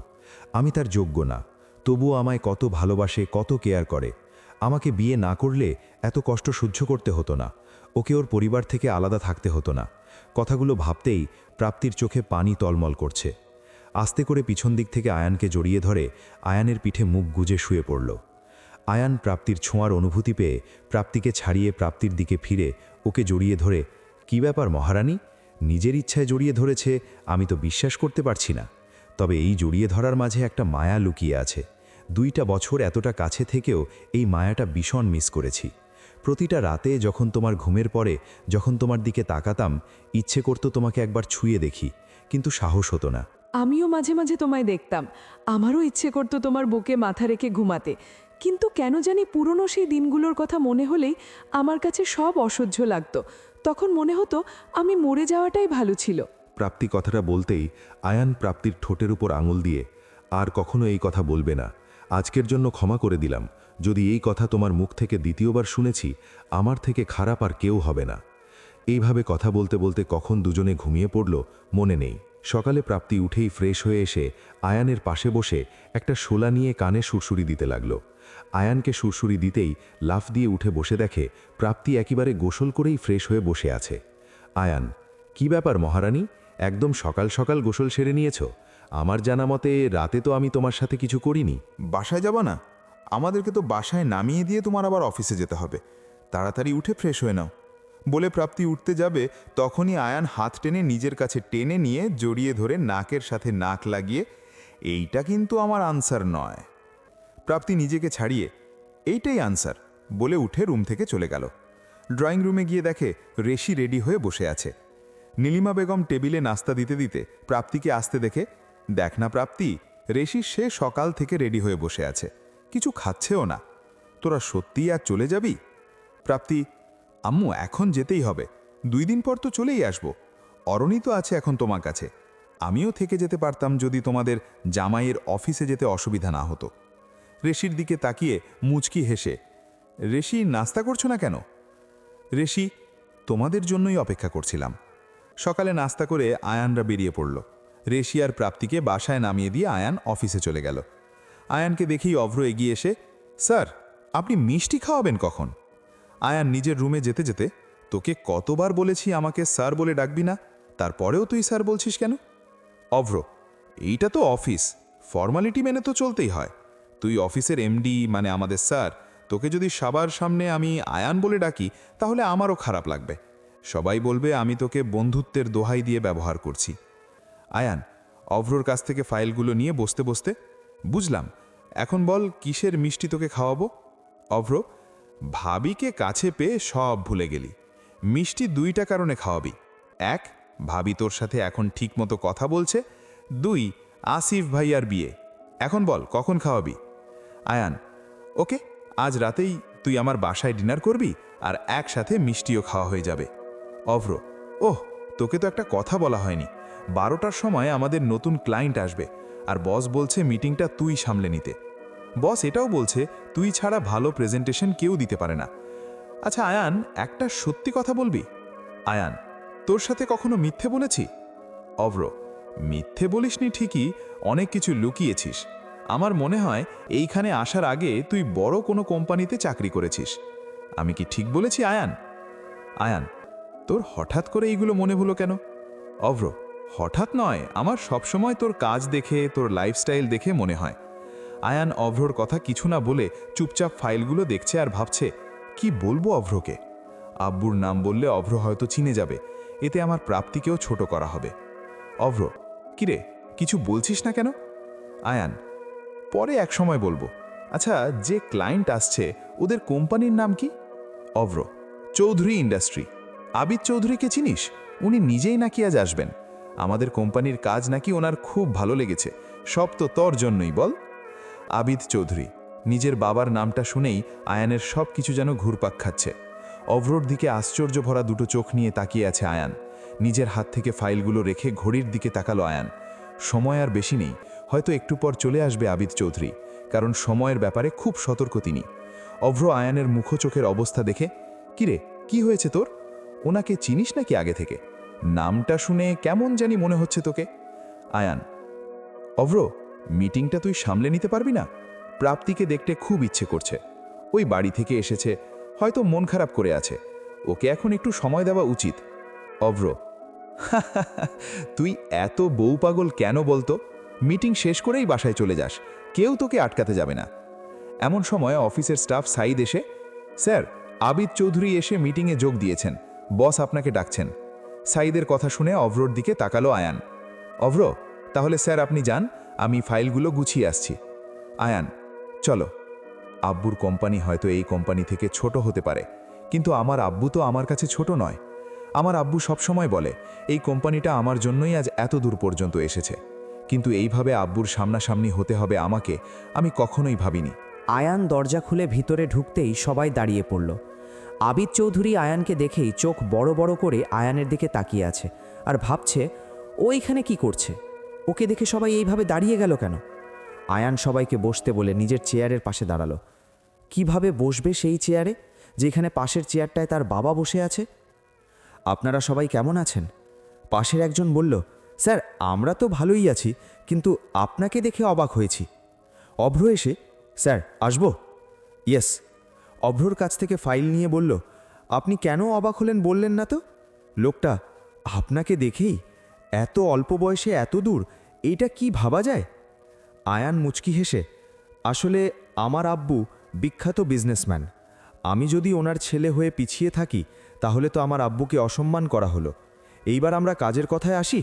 আমি তার যোগ্য না, তবুও আমায় কত ভালোবাসে, কত কেয়ার করে। আমাকে বিয়ে না করলে এত কষ্ট সহ্য করতে হতো না, ওকে ওর পরিবার থেকে আলাদা থাকতে হতো না। কথাগুলো ভাবতেই প্রাপ্তির চোখে পানি টলমল করছে। আস্তে করে পিছন দিক থেকে আয়ানকে জড়িয়ে ধরে আয়ানের পিঠে মুখ গুজে শুয়ে পড়ল। আয়ান প্রাপ্তির ছোঁয়ার অনুভূতি পেয়ে প্রাপ্তিকে ছাড়িয়ে প্রাপ্তির দিকে ফিরে ওকে জড়িয়ে ধরে, কি ব্যাপার মহারানী, নিজের ইচ্ছায় জড়িয়ে ধরেছে, আমি তো বিশ্বাস করতে পারছি না। তবে এই জড়িয়ে ধরার মাঝে একটা মায়া লুকিয়ে আছে। 2টা বছর এতটা কাছে থেকেও এই মায়াটা ভীষণ মিস করেছি। প্রতিটা রাতে যখন তোমার ঘুমের পরে যখন তোমার দিকে তাকাতাম, ইচ্ছে করতো তোমাকে একবার ছুঁয়ে দেখি, কিন্তু সাহস হতো না। আমিও মাঝে মাঝে তোমায় দেখতাম, আমারও ইচ্ছে করতো তোমার বুকে মাথা রেখে ঘুমাতে, কিন্তু কেন জানি পুরনো সেই দিনগুলোর কথা মনে হলেই আমার কাছে সব অসহ্য লাগতো। তখন মনে হতো আমি মরে যাওয়াটাই ভালো ছিল। প্রাপ্তি কথাটা বলতেই আয়ান প্রাপ্তির ঠোঁটের উপর আঙুল দিয়ে, আর কখনো এই কথা বলবে না, আজকের জন্য ক্ষমা করে দিলাম। যদি এই কথা তোমার মুখ থেকে দ্বিতীয়বার শুনেছি, আমার থেকে খারাপ আর কেউ হবে না। এইভাবে কথা বলতে বলতে কখন দুজনে ঘুমিয়ে পড়ল মনে নেই। সকালে প্রাপ্তি উঠেই ফ্রেশ হয়ে এসে আয়ানের পাশে বসে একটা শোলা নিয়ে কানে সুরসুরি দিতে লাগলো। আয়ানকে সুরসুরি দিতেই লাফ দিয়ে উঠে বসে দেখে প্রাপ্তি একেবারে গোসল করেই ফ্রেশ হয়ে বসে আছে। আয়ান, কি ব্যাপার মহারানী, একদম সকাল সকাল গোসল সেরে নিয়েছ? আমার জানা মতে রাতে তো আমি তোমার সাথে কিছু করিনি। বাসায় যাবা না? আমাদেরকে তো বাসায় নামিয়ে দিয়ে তোমার আবার অফিসে যেতে হবে। তাড়াতাড়ি উঠে ফ্রেশ হয়ে নাও। বলে প্রাপ্তি উঠতে যাবে, তখনই আয়ান হাত টেনে নিজের কাছে টেনে নিয়ে জড়িয়ে ধরে নাকের সাথে নাক লাগিয়ে, এইটা কিন্তু আমার আনসার নয়। প্রাপ্তি নিজেকে ছাড়িয়ে, এইটাই আনসার বলে উঠে রুম থেকে চলে গেল। ড্রয়িং রুমে গিয়ে দেখে রেশি রেডি হয়ে বসে আছে। নীলিমা বেগম টেবিলে নাস্তা দিতে দিতে প্রাপ্তিকে আসতে দেখে, দেখ না প্রাপ্তি, রেশি সে সকাল থেকে রেডি হয়ে বসে আছে, কিছু খাচ্ছেও না। তোরা সত্যিই আর চলে যাবি? প্রাপ্তি, আম্মু এখন যেতেই হবে, 2 দিন পর তো চলেই আসবো। অরণি তো আছে এখন তোমার কাছে। আমিও থেকে যেতে পারতাম যদি তোমাদের জামাইয়ের অফিসে যেতে অসুবিধা না হতো। রেশির দিকে তাকিয়ে মুচকি হেসে, রেশি নাস্তা করছো না কেন? রেশি, তোমাদের জন্যই অপেক্ষা করছিলাম। সকালে নাস্তা করে আয়ানরা বেরিয়ে পড়ল। রেশি আর প্রাপ্তিকে বাসায় নামিয়ে দিয়ে আয়ান অফিসে চলে গেল। আয়ানকে দেখেই অভ্র এগিয়ে এসে, স্যার আপনি মিষ্টি খাওয়াবেন কখন? আয়ান নিজের রুমে যেতে যেতে, তোকে কতবার বলেছি আমাকে স্যার বলে ডাকবি না, তারপরেও তুই স্যার বলছিস কেন? অভ্র, এইটা তো অফিস, ফর্মালিটি মেনে তো চলতেই হয়। তুই অফিসের এমডি মানে আমাদের স্যার, তোকে যদি সবার সামনে আমি আয়ান বলে ডাকি তাহলে আমারও খারাপ লাগবে। সবাই বলবে আমি তোকে বন্ধুত্বের দোহাই দিয়ে ব্যবহার করছি। আয়ান অভ্রর কাছ থেকে ফাইলগুলো নিয়ে বসতে বসতে, বুঝলাম, এখন বল কিসের মিষ্টি তোকে খাওয়াবো? অভ্র, ভাবিকে কাছে পেয়ে সব ভুলে গেলি। মিষ্টি 2টা কারণে খাওয়াবি। 1, ভাবি তোর সাথে এখন ঠিকমতো কথা বলছে। 2, আসিফ ভাইয়ার বিয়ে। এখন বল কখন খাওয়াবি? আয়ান, ওকে, আজ রাতেই তুই আমার বাসায় ডিনার করবি আর একসাথে মিষ্টিও খাওয়া হয়ে যাবে। অভ্র, ওহ, তোকে তো একটা কথা বলা হয়নি। 12টার সময় আমাদের নতুন ক্লায়েন্ট আসবে আর বস বলছে মিটিংটা তুই সামলে নিতে। বস এটাও বলছে তুই ছাড়া ভালো প্রেজেন্টেশন কেউ দিতে পারে না। আচ্ছা আয়ান, একটা সত্যি কথা বলবি? আয়ান, তোর সাথে কখনো মিথ্যে বলেছি? অভ্র, মিথ্যে বলিসনি ঠিকই, অনেক কিছু লুকিয়েছিস। আমার মনে হয় এইখানে আসার আগে তুই বড় কোনো কোম্পানিতে চাকরি করেছিস। আমি কি ঠিক বলেছি আয়ান? আয়ান, তোর হঠাৎ করে এইগুলো মনে হলো কেন? অভ্র, হঠাৎ নয়, আমার সবসময় তোর কাজ দেখে, তোর লাইফস্টাইল দেখে মনে হয়। আয়ান অভ্রর কথা কিছু না বলে চুপচাপ ফাইলগুলো দেখছে আর ভাবছে, কি বলবো অভ্রকে? আব্বুর নাম বললে অভ্র হয়তো চিনে যাবে, এতে আমার প্রাপ্তিকেও ছোট করা হবে। অভ্র, কিরে কিছু বলছিস না কেন? আয়ান, পরে এক সময় বলবো। আচ্ছা, যে ক্লায়েন্ট আসছে ওদের কোম্পানির নাম কি? অভ্র, চৌধুরী ইন্ডাস্ট্রি। আবিদ চৌধুরীকে চিনিস? উনি নিজেই নাকি আজ আসবেন। আমাদের কোম্পানির কাজ নাকি ওনার খুব ভালো লেগেছে। সব তো তোর জন্যই বল। আবিদ চৌধুরী, নিজের বাবার নামটা শুনেই আয়ানের সব কিছু যেন ঘুরপাক খাচ্ছে। অভ্রর দিকে আশ্চর্য ভরা দুটো চোখ নিয়ে তাকিয়ে আছে আয়ান। নিজের হাত থেকে ফাইলগুলো রেখে ঘড়ির দিকে তাকালো আয়ান। সময় আর বেশি নেই, হয়তো একটু পর চলে আসবে আবিদ চৌধুরী, কারণ সময়ের ব্যাপারে খুব সতর্ক তিনি। অভ্র আয়ানের মুখ চোখের অবস্থা দেখে, কিরে কি হয়েছে তোর? ওনাকে চিনিস নাকি আগে থেকে? নামটা শুনে কেমন জানি মনে হচ্ছে তোকে। আয়ান, অভ্র, মিটিংটা তুই সামলে নিতে পারবি না? প্রাপ্তিকে দেখতে খুব ইচ্ছে করছে। ওই বাড়ি থেকে এসেছে, হয়তো মন খারাপ করে আছে, ওকে এখন একটু সময় দেওয়া উচিত। অভ্র, তুই এত বউ পাগল কেন বলতো? মিটিং শেষ করেই বাসায় চলে যাস, কেউ তোকে আটকাতে যাবে না। এমন সময় অফিসের স্টাফ সাইদ এসে, স্যার আবিদ চৌধুরী এসে মিটিংয়ে যোগ দিয়েছেন, বস আপনাকে ডাকছেন। সাইদের কথা শুনে অভ্রর দিকে তাকালো আয়ান। অভ্র, তাহলে স্যার আপনি যান, আমি ফাইলগুলো গুছিয়ে আসছি। আয়ান, চলো। আব্বুর কোম্পানি হয়তো এই কোম্পানি থেকে ছোট হতে পারে, কিন্তু আমার আব্বু তো আমার কাছে ছোট নয়। আমার আব্বু সবসময় বলে এই কোম্পানিটা আমার জন্যই আজ এত দূর পর্যন্ত এসেছে, কিন্তু এইভাবে আব্বুর সামনাসামনি হতে হবে আমাকে, আমি কখনোই ভাবিনি। আয়ান দরজা খুলে ভিতরে ঢুকতেই সবাই দাঁড়িয়ে পড়ল। আবিদ চৌধুরী আয়ানকে দেখেই চোখ বড় বড় করে আয়ানের দিকে তাকিয়ে আছে আর ভাবছে ও এখানে কি করছে, ওকে দেখে সবাই এইভাবে দাঁড়িয়ে গেল কেন? আয়ান সবাইকে বসতে বলে নিজের চেয়ারের পাশে দাঁড়ালো। কিভাবে বসবে সেই চেয়ারে, যেখানে পাশের চেয়ারটায় তার বাবা বসে আছে? আপনারা সবাই কেমন আছেন? পাশের একজন বলল, স্যার আমরা তো ভালোই আছি, কিন্তু আপনাকে দেখে অবাক হয়েছি। অভ্র এসে, স্যার আসবো? ইয়েস। অভ্রর কাছ থেকে ফাইল নিয়ে বলল, আপনি কেন অবাক হলেন বললেন না তো? লোকটা, আপনাকে দেখেই এত অল্প বয়সে এত দূর, এইটা কি ভাবা যায়? আয়ান মুচকি হেসে, আসলে আমার আব্বু বিখ্যাত বিজনেসম্যান। আমি যদি ওনার ছেলে হয়ে পিছিয়ে থাকি তাহলে তো আমার আব্বুকে অসম্মান করা হলো। এইবার আমরা কাজের কথায় আসি।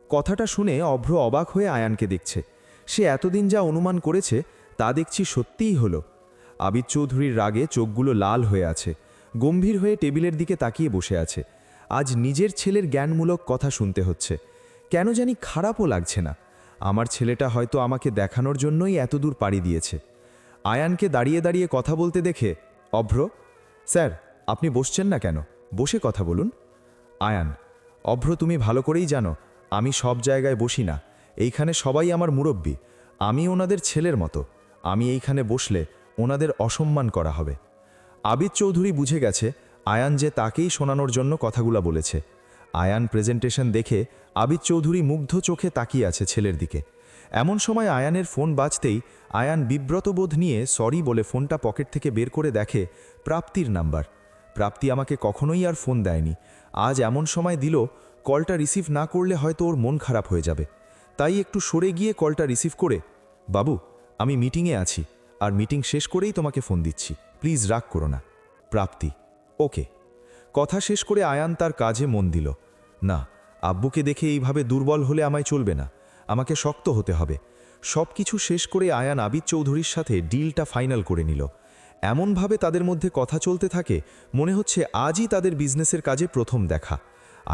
কথাটা শুনে অভ্র অবাক হয়ে আয়ানকে দেখছে। সে এতদিন যা অনুমান করেছে তা দেখছি সত্যিই হলো। আবিদ চৌধুরীর রাগে চোখগুলো লাল হয়ে আছে, গম্ভীর হয়ে টেবিলের দিকে তাকিয়ে বসে আছে। আজ নিজের ছেলের জ্ঞানমূলক কথা শুনতে হচ্ছে। কেন জানি খারাপও লাগছে না। আমার ছেলেটা হয়তো আমাকে দেখানোর জন্যই এতদূর পাড়ি দিয়েছে। আয়ানকে দাঁড়িয়ে দাঁড়িয়ে কথা বলতে দেখে অভ্র, স্যার আপনি বসছেন না কেন? বসে কথা বলুন। আয়ান, অভ্র তুমি ভালো করেই জানো আমি সব জায়গায় বসি না। এইখানে সবাই আমার মুরব্বি, আমি ওনাদের ছেলের মতো। আমি এইখানে বসলে ওনাদের অসম্মান করা হবে। আবিদ চৌধুরী বুঝে গেছে আয়ান যে তাকেই শোনানোর জন্য কথাগুলা বলেছে। আয়ান প্রেজেন্টেশন দেখে আবিদ চৌধুরী মুগ্ধ চোখে তাকিয়ে আছে ছেলের দিকে। এমন সময় আয়ানের ফোন বাজতেই আয়ান বিব্রত বোধ নিয়ে সরি বলে ফোনটা পকেট থেকে বের করে দেখে প্রাপ্তির নাম্বার। প্রাপ্তি আমাকে কখনোই আর ফোন দেয়নি, আজ এমন সময় দিল কলটা রিসিভ না করলে হয়তো ওর মন খারাপ হয়ে যাবে। তাই একটু সরে গিয়ে কলটা রিসিভ করে, বাবু আমি মিটিংয়ে আছি, আর মিটিং শেষ করেই তোমাকে ফোন দিচ্ছি, প্লিজ রাগ করো না। প্রাপ্তি, ওকে। কথা শেষ করে আয়ান তার কাজে মন দিল। না, আব্বুকে দেখে এইভাবে দুর্বল হলে আমায় চলবে না, আমাকে শক্ত হতে হবে। সব কিছু শেষ করে আয়ান আবিদ চৌধুরীর সাথে ডিলটা ফাইনাল করে নিল। এমনভাবে তাদের মধ্যে কথা চলতে থাকে মনে হচ্ছে আজই তাদের বিজনেসের কাজে প্রথম দেখা।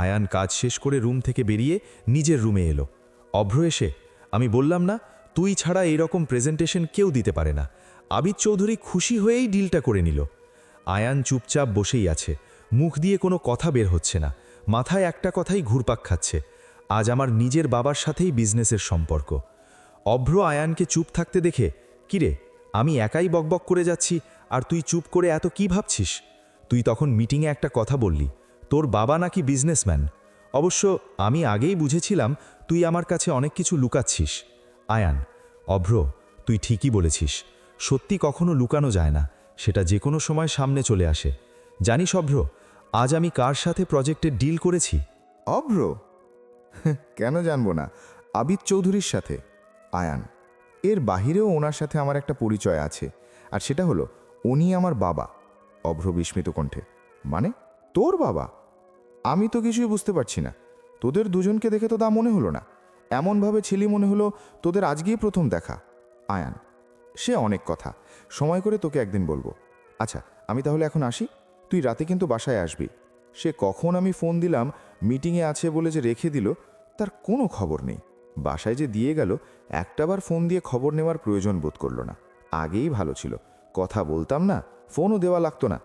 আয়ান কাজ শেষ করে রুম থেকে বেরিয়ে নিজের রুমে এলো। অভ্র এসে, আমি বললাম না তুই ছাড়া এইরকম প্রেজেন্টেশন কেউ দিতে পারে না। আবিদ চৌধুরী খুশি হয়েই ডিলটা করে নিল। আয়ান চুপচাপ বসেই আছে, মুখ দিয়ে কোনো কথা বের হচ্ছে না, মাথায় একটা কথাই ঘুরপাক খাচ্ছে, আজ আমার নিজের বাবার সাথেই বিজনেসের সম্পর্ক। অভ্র আয়ানকে চুপ থাকতে দেখে, কিরে আমি একাই বকবক করে যাচ্ছি আর তুই চুপ করে এত কি ভাবছিস? তুই তখন মিটিংয়ে একটা কথা বললি, তোর বাবা নাকি বিজনেসম্যান। অবশ্য আমি আগেই বুঝেছিলাম তুই আমার কাছে অনেক কিছু লুকাচ্ছিস। আয়ান, অভ্র তুই ঠিকই বলেছিস, সত্যি কখনো লুকানো যায় না, সেটা যে কোনো সময় সামনে চলে আসে। জানিস অভ্র, আজ আমি কার সাথে প্রজেক্টের ডিল করেছি? অভ্র? কেন জানবো না, আবিদ চৌধুরীর সাথে। আয়ান, এর বাহিরেও ওনার সাথে আমার একটা পরিচয় আছে, আর সেটা হলো উনি আমার বাবা। অভ্র বিস্মিত কণ্ঠে, মানে তোর বাবা? আমি তো কিছুই বুঝতে পারছি না। তোদের দুজনকে দেখে তো তা মনে হলো না, এমনভাবে ছিলি মনে হলো তোদের আজকেই প্রথম দেখা। আয়ান, সে অনেক কথা, সময় করে তোকে একদিন বলবো। আচ্ছা আমি তাহলে এখন আসি, তুই রাতে কিন্তু বাসায় আসবি। সে কখন আমি ফোন দিলাম মিটিংয়ে আছে বলে যে রেখে দিল তার কোনো খবর নেই। বাসায় যে দিয়ে গেল একটাবার ফোন দিয়ে খবর নেওয়ার প্রয়োজন বোধ করলো না। আগেই ভালো ছিল, কথা বলতাম না, ফোনও দেওয়া লাগতো না।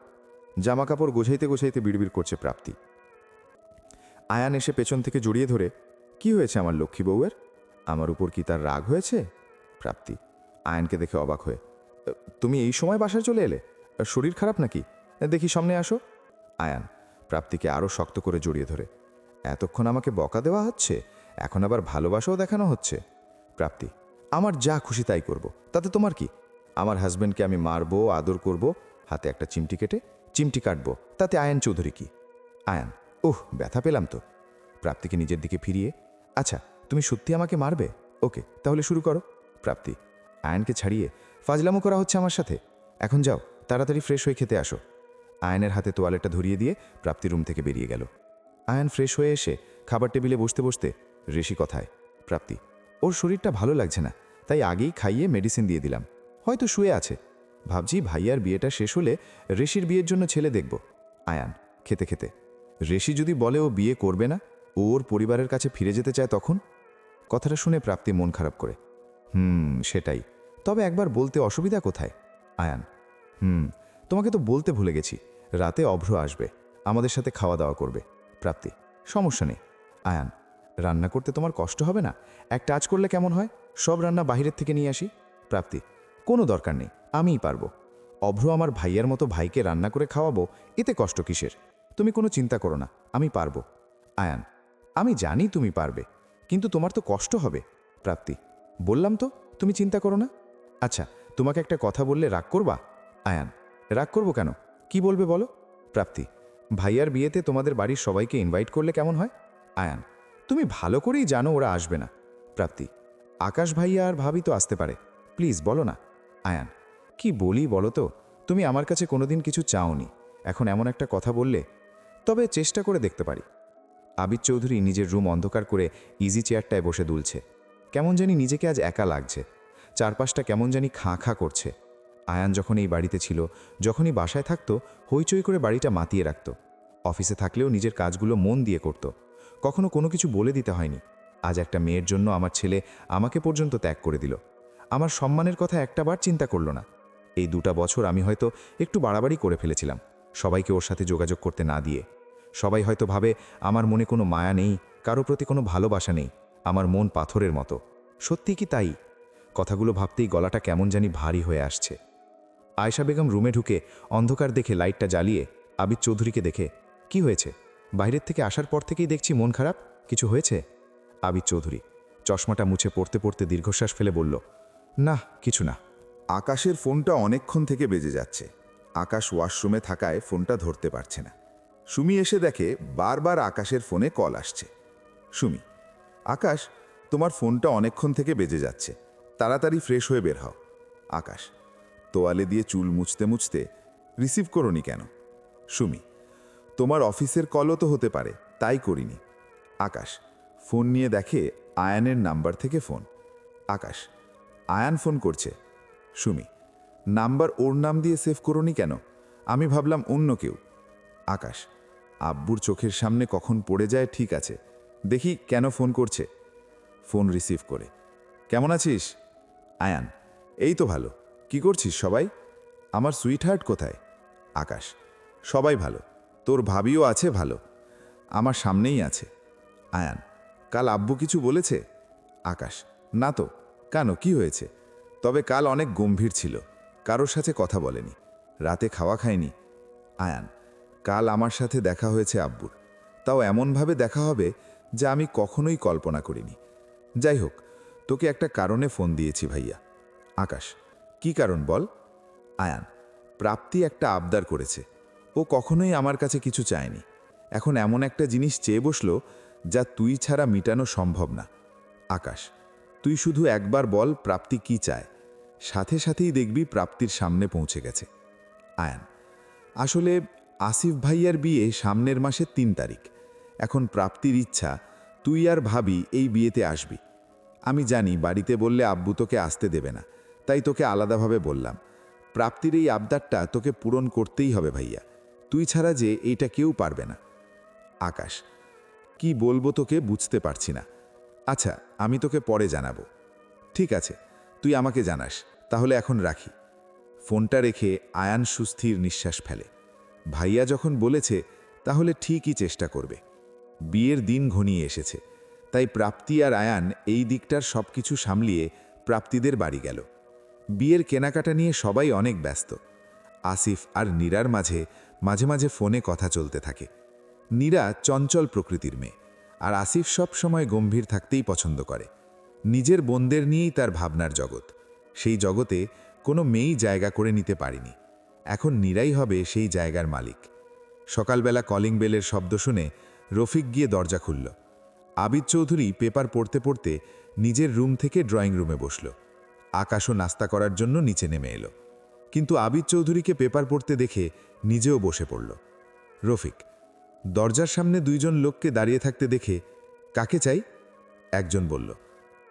জামা কাপড় গোছাইতে গোছাইতে বিড়বিড় করছে প্রাপ্তি। আয়ান এসে পেছন থেকে জড়িয়ে ধরে, কি হয়েছে আমার লক্ষ্মী বউয়ের? আমার উপর কি তার রাগ হয়েছে? প্রাপ্তি আয়ানকে দেখে অবাক হয়ে, তুমি এই সময় বাসায় চলে এলে? শরীর খারাপ নাকি? দেখি সামনে আসো। আয়ান প্রাপ্তিকে আরও শক্ত করে জড়িয়ে ধরে, এতক্ষণ আমাকে বকা দেওয়া হচ্ছে, এখন আবার ভালোবাসাও দেখানো হচ্ছে। প্রাপ্তি, আমার যা খুশি তাই করব, তাতে তোমার কি? আমার হাজব্যান্ডকে আমি মারবো, আদর করব, হাতে একটা চিমটি কেটে চিমটি কাটবো, তাতে আয়ান চৌধুরী কি? আয়ান, ওহ ব্যথা পেলাম তো। প্রাপ্তিকে নিজের দিকে ফিরিয়ে, আচ্ছা তুমি সত্যি আমাকে মারবে? ওকে তাহলে শুরু করো। প্রাপ্তি আয়ানকে ছাড়িয়ে, ফাজলামো করা হচ্ছে আমার সাথে, এখন যাও তাড়াতাড়ি ফ্রেশ হয়ে খেতে আসো। আয়ানের হাতে তোয়ালেটা ধরিয়ে দিয়ে প্রাপ্তি রুম থেকে বেরিয়ে গেল। আয়ান ফ্রেশ হয়ে এসে খাবার টেবিলে বসতে বসতে ঋষি কথায়, প্রাপ্তি ওর শরীরটা ভালো লাগছে না, তাই আগেই খাইয়ে মেডিসিন দিয়ে দিলাম, হয়তো শুয়ে আছে। ভাবছি ভাইয়ার বিয়েটা শেষ হলে ঋষির বিয়ের জন্য ছেলে দেখব। আয়ান খেতে খেতে, ঋষি যদি বলে ও বিয়ে করবে না, ও ওর পরিবারের কাছে ফিরে যেতে চায় তখন? কথাটা শুনে প্রাপ্তি মন খারাপ করে, সেটাই, তবে একবার বলতে অসুবিধা কোথায়? আয়ান, তোমাকে তো বলতে ভুলে গেছি, রাতে অভ্র আসবে, আমাদের সাথে খাওয়া দাওয়া করবে। প্রাপ্তি, সমস্যা নেই। আয়ান, রান্না করতে তোমার কষ্ট হবে না? এক কাজ করলে কেমন হয়, সব রান্না বাহিরের থেকে নিয়ে আসি। প্রাপ্তি, কোনো দরকার নেই, আমিই পারবো। অভ্র আমার ভাইয়ের মতো ভাইকে রান্না করে খাওয়াবো, এতে কষ্ট কিসের? তুমি কোনো চিন্তা করো না, আমি পারবো। আয়ান, আমি জানি তুমি পারবে, কিন্তু তোমার তো কষ্ট হবে। প্রাপ্তি, বললাম তো তুমি চিন্তা করো না। আচ্ছা, তোমাকে একটা কথা বললে রাগ করবা? আয়ান, রাগ করবো কেন? কি বলবে বলো? প্রাপ্তি, ভাইয়ার বিয়েতে তোমাদের বাড়ির সবাইকে ইনভাইট করলে কেমন হয়? আয়ান, তুমি ভালো করেই জানো ওরা আসবে না। প্রাপ্তি, আকাশ ভাইয়া আর ভাবি তো আসতে পারে, প্লিজ বলো না। আয়ান, কি বলি বলো তো, তুমি আমার কাছে কোনোদিন কিছু চাওনি, এখন এমন একটা কথা বললে, তবে চেষ্টা করে দেখতে পারি। আবিদ চৌধুরী নিজের রুম অন্ধকার করে ইজি চেয়ারটায় বসে দুলছে। কেমন জানি নিজেকে আজ একা লাগছে, চারপাশটা কেমন জানি খাঁ খাঁ করছে। আয়ান যখন এই বাড়িতে ছিল, যখনই বাসায় থাকতো, হইচই করে বাড়িটা মাতিয়ে রাখত। অফিসে থাকলেও নিজের কাজগুলো মন দিয়ে করত, কখনো কোনো কিছু বলে দিতে হয়নি। আজ একটা মেয়ের জন্য আমার ছেলে আমাকে পর্যন্ত ত্যাগ করে দিল, আমার সম্মানের কথা একটাবার চিন্তা করলো না। এই 2টা বছর আমি হয়তো একটু বাড়াবাড়ি করে ফেলেছিলাম, সবাইকে ওর সাথে যোগাযোগ করতে না দিয়ে। সবাই হয়তো ভাবে আমার মনে কোনো মায়া নেই, কারো প্রতি কোনো ভালোবাসা নেই, আমার মন পাথরের মতো। সত্যি কি তাই? কথাগুলো ভাবতেই গলাটা কেমন জানি ভারী হয়ে আসছে। আয়েশা বেগম রুমে ঢুকে অন্ধকার দেখে লাইটটা জ্বালিয়ে আবিদ চৌধুরীকে দেখে, কি হয়েছে? বাইরের থেকে আসার পর থেকেই দেখছি মন খারাপ, কিছু হয়েছে? আবিদ চৌধুরী চশমাটা মুছে পড়তে পড়তে দীর্ঘশ্বাস ফেলে বলল, না কিছু না। আকাশের ফোনটা অনেকক্ষণ থেকে বেজে যাচ্ছে। আকাশ ওয়াশরুমে থাকায় ফোনটা ধরতে পারছে না। সুমি এসে দেখে বারবার আকাশের ফোনে কল আসছে। সুমি, আকাশ, তোমার ফোনটা অনেকক্ষণ থেকে বেজে যাচ্ছে, তাড়াতাড়ি ফ্রেশ হয়ে বের হও। আকাশ, তোয়ালে দিয়ে চুল মুছতে মুছতে, রিসিভ করোনি কেন? সুমি, তোমার অফিসের কলও তো হতে পারে, তাই করিনি। আকাশ ফোন নিয়ে দেখে আয়ানের নাম্বার থেকে ফোন। আকাশ, আয়ান ফোন করছে। সুমি, নাম্বার ওর নাম দিয়ে সেভ করোনি কেন? আমি ভাবলাম অন্য কেউ। আকাশ, আব্বুর চোখের সামনে কখন পড়ে যায় ঠিক আছে, দেখি কেন ফোন করছে। ফোন রিসিভ করে, কেমন আছিস? আয়ান, এই তো ভালো। কি করছিস সবাই? আমার সুইট হার্ট কোথায়? আকাশ, সবাই ভালো, তোর ভাবিও আছে ভালো, আমার সামনেই আছে। আয়ান, কাল আব্বু কিছু বলেছে? আকাশ, না তো, কেন, কি হয়েছে? তবে কাল অনেক গম্ভীর ছিল, কারোর সাথে কথা বলেনি, রাতে খাওয়া খায়নি। আয়ান, কাল আমার সাথে দেখা হয়েছে আব্বুর, তাও এমনভাবে দেখা হবে যা আমি কখনোই কল্পনা করিনি। যাই হোক, তোকে একটা কারণে ফোন দিয়েছি ভাইয়া। আকাশ, কি কারণ বল? আয়ান, প্রাপ্তি একটা আবদার করেছে, ও কখনোই আমার কাছে কিছু চায়নি, এখন এমন একটা জিনিস চেয়ে বসলো যা তুই ছাড়া মিটানো সম্ভব না। আকাশ, তুই শুধু একবার বল প্রাপ্তি কি চায়, সাথে সাথেই দেখবি প্রাপ্তির সামনে পৌঁছে গেছে। আয়ান, আসলে আসিফ ভাইয়ার বিয়ে সামনের মাসের 3 তারিখ। এখন প্রাপ্তির ইচ্ছা তুই আর ভাবি এই বিয়েতে আসবি। আমি জানি বাড়িতে বললে আব্বু তোকে আসতে দেবে না, তাই তোকে আলাদাভাবে বললাম। প্রাপ্তির এই আবদারটা তোকে পূরণ করতেই হবে ভাইয়া, তুই ছাড়া যে এইটা কেউ পারবে না। আকাশ, কি বলবো তোকে বুঝতে পারছি না। আচ্ছা, আমি তোকে পরে জানাবো। ঠিক আছে, তুই আমাকে জানাস, তাহলে এখন রাখি। ফোনটা রেখে আয়ান সুস্থির নিঃশ্বাস ফেলে। ভাইয়া যখন বলেছে তাহলে ঠিকই চেষ্টা করবে। বিয়ের দিন ঘনিয়ে এসেছে, তাই প্রাপ্তি আর আয়ান এই দিকটার সব কিছু সামলিয়ে প্রাপ্তিদের বাড়ি গেল। বিয়ের কেনাকাটা নিয়ে সবাই অনেক ব্যস্ত। আসিফ আর নীরার মাঝে মাঝে মাঝে ফোনে কথা চলতে থাকে। নীরা চঞ্চল প্রকৃতির মেয়ে, আর আসিফ সব সময় গম্ভীর থাকতেই পছন্দ করে। নিজের বোনদের নিয়েই তার ভাবনার জগৎ, সেই জগতে কোনো মেয়েই জায়গা করে নিতে পারেনি। এখন নীরাই হবে সেই জায়গার মালিক। সকালবেলা কলিং বেলের শব্দ শুনে রফিক গিয়ে দরজা খুলল। আবিদ চৌধুরী পেপার পড়তে পড়তে নিজের রুম থেকে ড্রয়িং রুমে বসল। আকাশও নাস্তা করার জন্য নিচে নেমে এলো, কিন্তু আবিদ চৌধুরীকে পেপার পড়তে দেখে নিজেও বসে পড়ল। রফিক দরজার সামনে 2 জন লোককে দাঁড়িয়ে থাকতে দেখে, কাকে চাই? একজন বলল,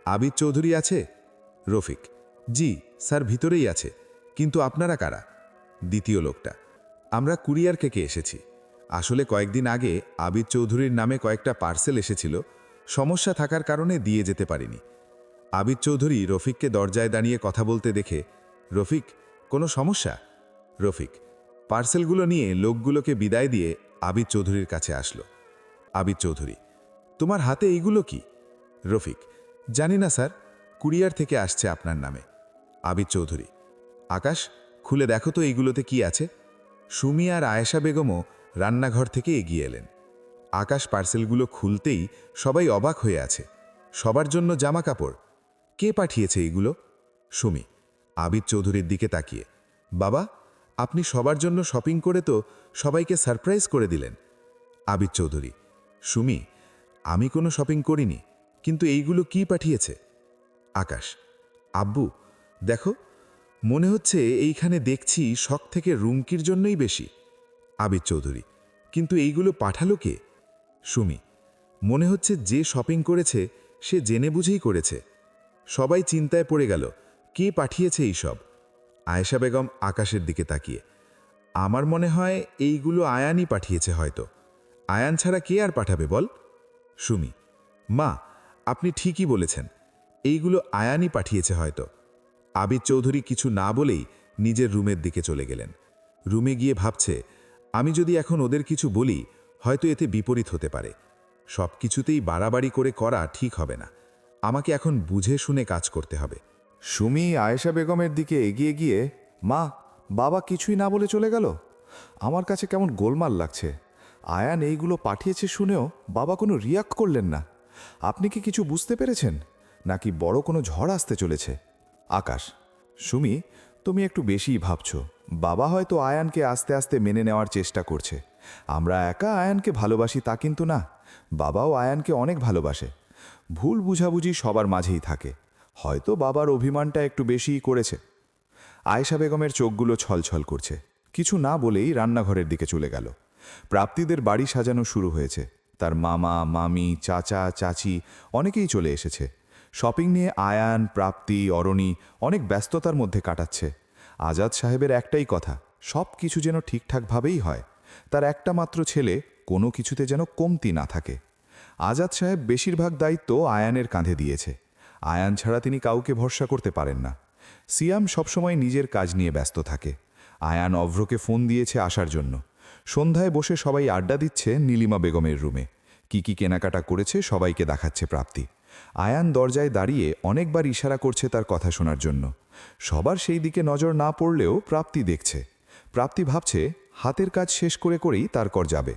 আবিদ চৌধুরী আছে? রফিক, জি স্যার, ভিতরেই আছে, কিন্তু আপনারা কারা? দ্বিতীয় লোকটা, আমরা কুরিয়ার থেকে এসেছি। আসলে কয়েকদিন আগে আবিদ চৌধুরীর নামে কয়েকটা পার্সেল এসেছিল, সমস্যা থাকার কারণে দিয়ে যেতে পারিনি। আবিদ চৌধুরী রফিককে দরজায় দাঁড়িয়ে কথা বলতে দেখে, রফিক, কোনো সমস্যা? রফিক পার্সেলগুলো নিয়ে লোকগুলোকে বিদায় দিয়ে আবিদ চৌধুরীর কাছে আসলো। আবিদ চৌধুরী, তোমার হাতে এইগুলো কি? রফিক, জানি না স্যার, কুরিয়ার থেকে আসছে আপনার নামে। আবিদ চৌধুরী, আকাশ, খুলে দেখো তো এইগুলোতে কি আছে। সুমি আর আয়েশা বেগমও রান্নাঘর থেকে এগিয়ে এলেন। আকাশ পার্সেলগুলো খুলতেই সবাই অবাক হয়ে আছে। সবার জন্য জামা কাপড়। কে পাঠিয়েছে এগুলো? সুমি আবিদ চৌধুরীর দিকে তাকিয়ে, বাবা, আপনি সবার জন্য শপিং করে তো সবাইকে সারপ্রাইজ করে দিলেন। আবিদ চৌধুরী, সুমি, আমি কোনো শপিং করিনি, কিন্তু এইগুলো কি পাঠিয়েছে? আকাশ, আব্বু দেখো, মনে হচ্ছে এইখানে দেখছি শখ থেকে রুমকির জন্যই বেশি। আবিদ চৌধুরী, কিন্তু এইগুলো পাঠালো কে? সুমি, মনে হচ্ছে যে শপিং করেছে সে জেনে বুঝেই করেছে। সবাই চিন্তায় পড়ে গেল, কে পাঠিয়েছে এইসব? আয়েশা বেগম আকাশের দিকে তাকিয়ে, আমার মনে হয় এইগুলো আয়ানই পাঠিয়েছে হয়তো। আয়ান ছাড়া কে আর পাঠাবে বল? সুমি, মা, আপনি ঠিকই বলেছেন, এইগুলো আয়ানই পাঠিয়েছে হয়তো। আবিদ চৌধুরী কিছু না বলেই নিজের রুমের দিকে চলে গেলেন। রুমে গিয়ে ভাবছে, আমি যদি এখন ওদের কিছু বলি হয়তো এতে বিপরীত হতে পারে। সব কিছুতেই বাড়াবাড়ি করে করা ঠিক হবে না। আমাকে এখন বুঝে শুনে কাজ করতে হবে। সুমি আয়েশা বেগমের দিকে এগিয়ে গিয়ে, মা, বাবা কিছুই না বলে চলে গেল। আমার কাছে কেমন গোলমাল লাগছে। আয়ান এইগুলো পাঠিয়েছে শুনেও বাবা কোনো রিয়াক্ট করলেন না। আপনি কি কিছু বুঝতে পেরেছেন, নাকি বড় কোনো ঝড় আসতে চলেছে? আকাশ, সুমি, তুমি একটু বেশিই ভাবছো। বাবা হয়তো আয়ানকে আস্তে আস্তে মেনে নেওয়ার চেষ্টা করছে। আমরা একা আয়ানকে ভালোবাসি তা কিন্তু না, বাবাও আয়ানকে অনেক ভালোবাসে। ভুল বুঝাবুঝি সবার মাঝেই থাকে। হয়তো বাবার অভিমানটা একটু বেশিই করেছে। আয়েশা বেগমের চোখগুলো ছলছল করছে। কিছু না বলেই রান্নাঘরের দিকে চলে গেল। প্রাপ্তিদের বাড়ি সাজানো শুরু হয়েছে। তার মামা, মামি, চাচা, চাচি অনেকেই চলে এসেছে। শপিং নিয়ে আয়ান, প্রাপ্তি, অরণি অনেক ব্যস্ততার মধ্যে কাটাচ্ছে। আজাদ সাহেবের একটাই কথা, সব কিছু যেন ঠিকঠাকভাবেই হয়। তার একটা মাত্র ছেলে, কোনো কিছুতে যেন কমতি না থাকে। আজাদ সাহেব বেশিরভাগ দায়িত্ব আয়ানের কাঁধে দিয়েছে। আয়ান ছাড়া তিনি কাউকে ভরসা করতে পারেন না। সিয়াম সবসময় নিজের কাজ নিয়ে ব্যস্ত থাকে। আয়ান অভ্রকে ফোন দিয়েছে আসার জন্য। সন্ধ্যায় বসে সবাই আড্ডা দিচ্ছে নীলিমা বেগমের রুমে। কি কি কেনাকাটা করেছে সবাইকে দেখাচ্ছে প্রাপ্তি। আয়ান দরজায় দাঁড়িয়ে অনেকবার ইশারা করছে তার কথা শোনার জন্য। সবার সেই দিকে নজর না পড়লেও প্রাপ্তি দেখছে। প্রাপ্তি ভাবছে হাতের কাজ শেষ করে করেই তারপর যাবে।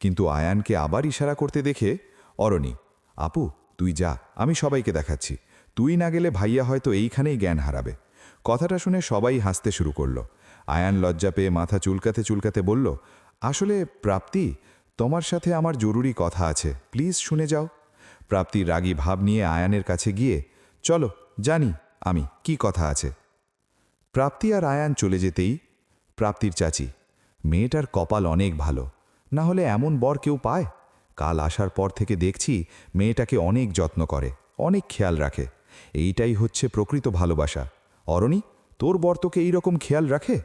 কিন্তু আয়ানকে আবার ইশারা করতে দেখে, অরণি, আপু তুই যা, আমি সবাইকে দেখাচ্ছি। তুই না গেলে ভাইয়া হয়তো এইখানেই জ্ঞান হারাবে। কথাটা শুনে সবাই হাসতে শুরু করলো। আয়ান লজ্জা পেয়ে মাথা চুলকাতে চুলকাতে বলল, আসলে প্রাপ্তি, তোমার সাথে আমার জরুরি কথা আছে, প্লিজ শুনে যাও। প্রাপ্তি রাগী ভাব নিয়ে আয়ানের কাছে গিয়ে, চলো জানি আমি কি কথা আছে। প্রাপ্তি আর আয়ান চলে যেতেই প্রাপ্তির চাচি, মেয়েটার কপাল অনেক ভালো, না হলে এমন বর কেউ পায়? কাল আসার পর থেকে দেখছি মেয়েটাকে অনেক যত্ন করে, অনেক খেয়াল রাখে। এইটাই হচ্ছে প্রকৃত ভালোবাসা। অরণি, তোর বর তোকে এইরকম খেয়াল রাখে?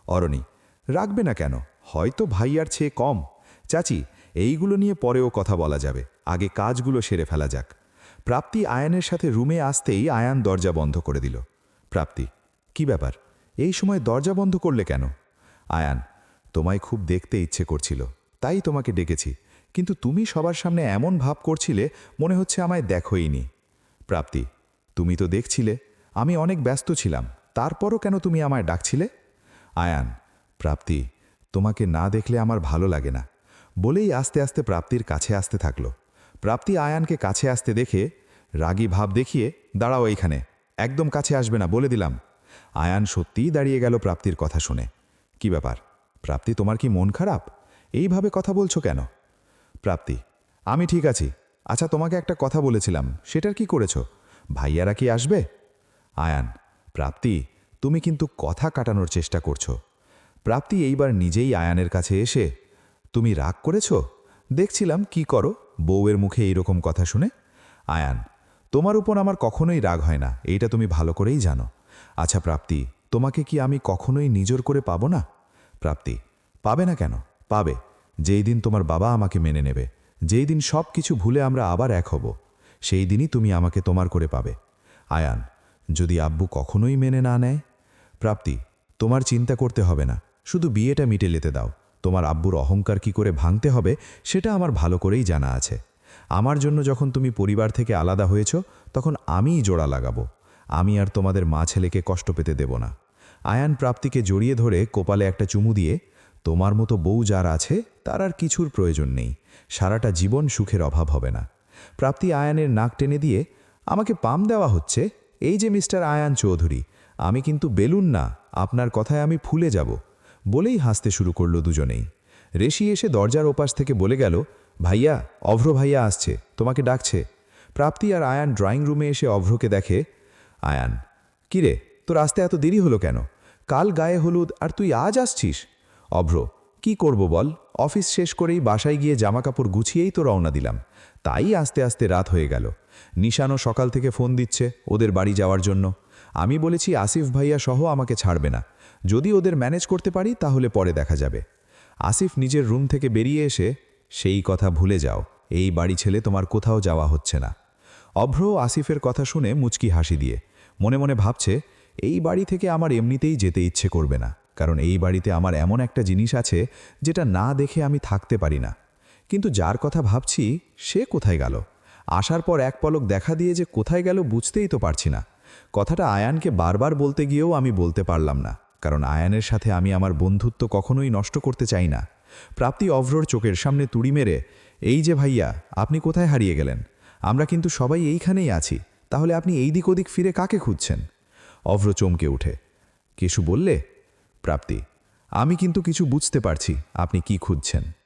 অরণি, রাখবে না কেন, হয়তো ভাইয়ার চেয়ে কম। চাচি, এইগুলো নিয়ে পরেও কথা বলা যাবে, আগে কাজগুলো সেরে ফেলা যাক। প্রাপ্তি আয়ানের সাথে রুমে আসতেই আয়ান দরজা বন্ধ করে দিল। প্রাপ্তি, কি ব্যাপার, এই সময় দরজা বন্ধ করলে কেন? আয়ান, তোমায় খুব দেখতে ইচ্ছে করছিল, তাই তোমাকে ডেকেছি, কিন্তু তুমি সবার সামনে এমন ভাব করছিলে মনে হচ্ছে আমায় দেখোইনি। প্রাপ্তি, তুমি তো দেখছিলে আমি অনেক ব্যস্ত ছিলাম, তারপরও কেন তুমি আমায় ডাকছিলে? আয়ান, প্রাপ্তি, তোমাকে না দেখলে আমার ভালো লাগে না, বলেই আস্তে আস্তে প্রাপ্তির কাছে আসতে থাকলো। প্রাপ্তি আয়ানকে কাছে আসতে দেখে রাগী ভাব দেখিয়ে, দাঁড়াও এইখানে, একদম কাছে আসবে না বলে দিলাম। আয়ান সত্যিই দাঁড়িয়ে গেল প্রাপ্তির কথা শুনে। কি ব্যাপার প্রাপ্তি, তোমার কি মন খারাপ? এইভাবে কথা বলছো কেন? প্রাপ্তি, আমি ঠিক আছি। আচ্ছা, তোমাকে একটা কথা বলেছিলাম, সেটার কি করেছো? ভাইয়ারা কি আসবে? আয়ান, প্রাপ্তি, তুমি কিন্তু কথা কাটানোর চেষ্টা করছো। প্রাপ্তি এইবার নিজেই আয়ানের কাছে এসে, তুমি রাগ করেছ? দেখছিলাম কি করো বউয়ের মুখে এইরকম কথা শুনে। আয়ান, তোমার উপর আমার কখনোই রাগ হয় না, এইটা তুমি ভালো করেই জানো। আচ্ছা প্রাপ্তি, তোমাকে কি আমি কখনোই নিজের করে পাবো না? প্রাপ্তি, পাবে না কেন? পাবে, যেই দিন তোমার বাবা আমাকে মেনে নেবে, যেই দিন সব কিছু ভুলে আমরা আবার এক হব, সেই দিনই তুমি আমাকে তোমার করে পাবে। আয়ান, যদি আব্বু কখনোই মেনে না নেয়? প্রাপ্তি, তোমার চিন্তা করতে হবে না, শুধু বিয়েটা মিটে যেতে দাও। তোমার আব্বুর অহংকার কি করে ভাঙতে হবে সেটা আমার ভালো করেই জানা আছে। আমার জন্য যখন তুমি পরিবার থেকে আলাদা হয়েছ তখন আমিই জোড়া লাগাবো। আমি আর তোমাদের মা ছেলেকে কষ্ট পেতে দেব না। আয়ান প্রাপ্তিকে জড়িয়ে ধরে কপালে একটা চুমু দিয়ে, তোমার মতো বউ যার আছে তার আর কিছুর প্রয়োজন নেই, সারাটা জীবন সুখের অভাব হবে না। প্রাপ্তি আয়ানের নাক টেনে দিয়ে, আমাকে পাম দেওয়া হচ্ছে? এই যে মিস্টার আয়ান চৌধুরী, আমি কিন্তু বেলুন না, আপনার কথায় আমি ফুলে যাব। বলেই হাসতে শুরু করলো দুজনেই। রেশি এসে দরজার ওপাশ থেকে বলে গেল, ভাইয়া, অভ্র ভাইয়া আসছে, তোমাকে ডাকছে। প্রাপ্তি আর আয়ান ড্রয়িং রুমে এসে অভ্রকে দেখে। আয়ান, কিরে, তোর আসতে এত দেরি হলো কেন? কাল গায়ে হলুদ আর তুই আজ আসছিস? অভ্র, কি করব বল, অফিস শেষ করেই বাসায় গিয়ে জামাকাপড় গুছিয়েই তো রওনা দিলাম, তাই আস্তে আস্তে রাত হয়ে গেল। নিশানও সকাল থেকে ফোন দিচ্ছে ওদের বাড়ি যাওয়ার জন্য। আমি বলেছি আসিফ ভাইয়া সহ আমাকে ছাড়বে না, যদি ওদের ম্যানেজ করতে পারি তাহলে পরে দেখা যাবে। আসিফ নিজের রুম থেকে বেরিয়ে এসে, সেই কথা ভুলে যাও, এই বাড়ি ছেলে তোমার কোথাও যাওয়া হচ্ছে না। অভ্র আসিফের কথা শুনে মুচকি হাসি দিয়ে মনে মনে ভাবছে, এই বাড়ি থেকে আমার এমনিতেই যেতে ইচ্ছে করবে না, কারণ এই বাড়িতে আমার এমন একটা জিনিস আছে যেটা না দেখে আমি থাকতে পারি না। কিন্তু যার কথা ভাবছি সে কোথায় গেল? আসার পর এক পলক দেখা দিয়ে যে কোথায় গেল বুঝতেই তো পারছি না। কথাটা আয়ানকে বারবার বলতে গিয়েও আমি বলতে পারলাম না, কারণ আয়ানের সাথে আমি আমার বন্ধুত্ব কখনোই নষ্ট করতে চাই না। প্রাপ্তি অভ্রর চোখের সামনে তুড়ি মেরে, এই যে ভাইয়া, আপনি কোথায় হারিয়ে গেলেন? আমরা কিন্তু সবাই এইখানেই আছি, তাহলে আপনি এই দিক ওদিক ফিরে কাকে খুঁজছেন? অভ্র চমকে উঠে, কেশু বললে, প্রাপ্তি, আমি কিন্তু কিছু বুঝতে পারছি আপনি কি খুঁজছেন।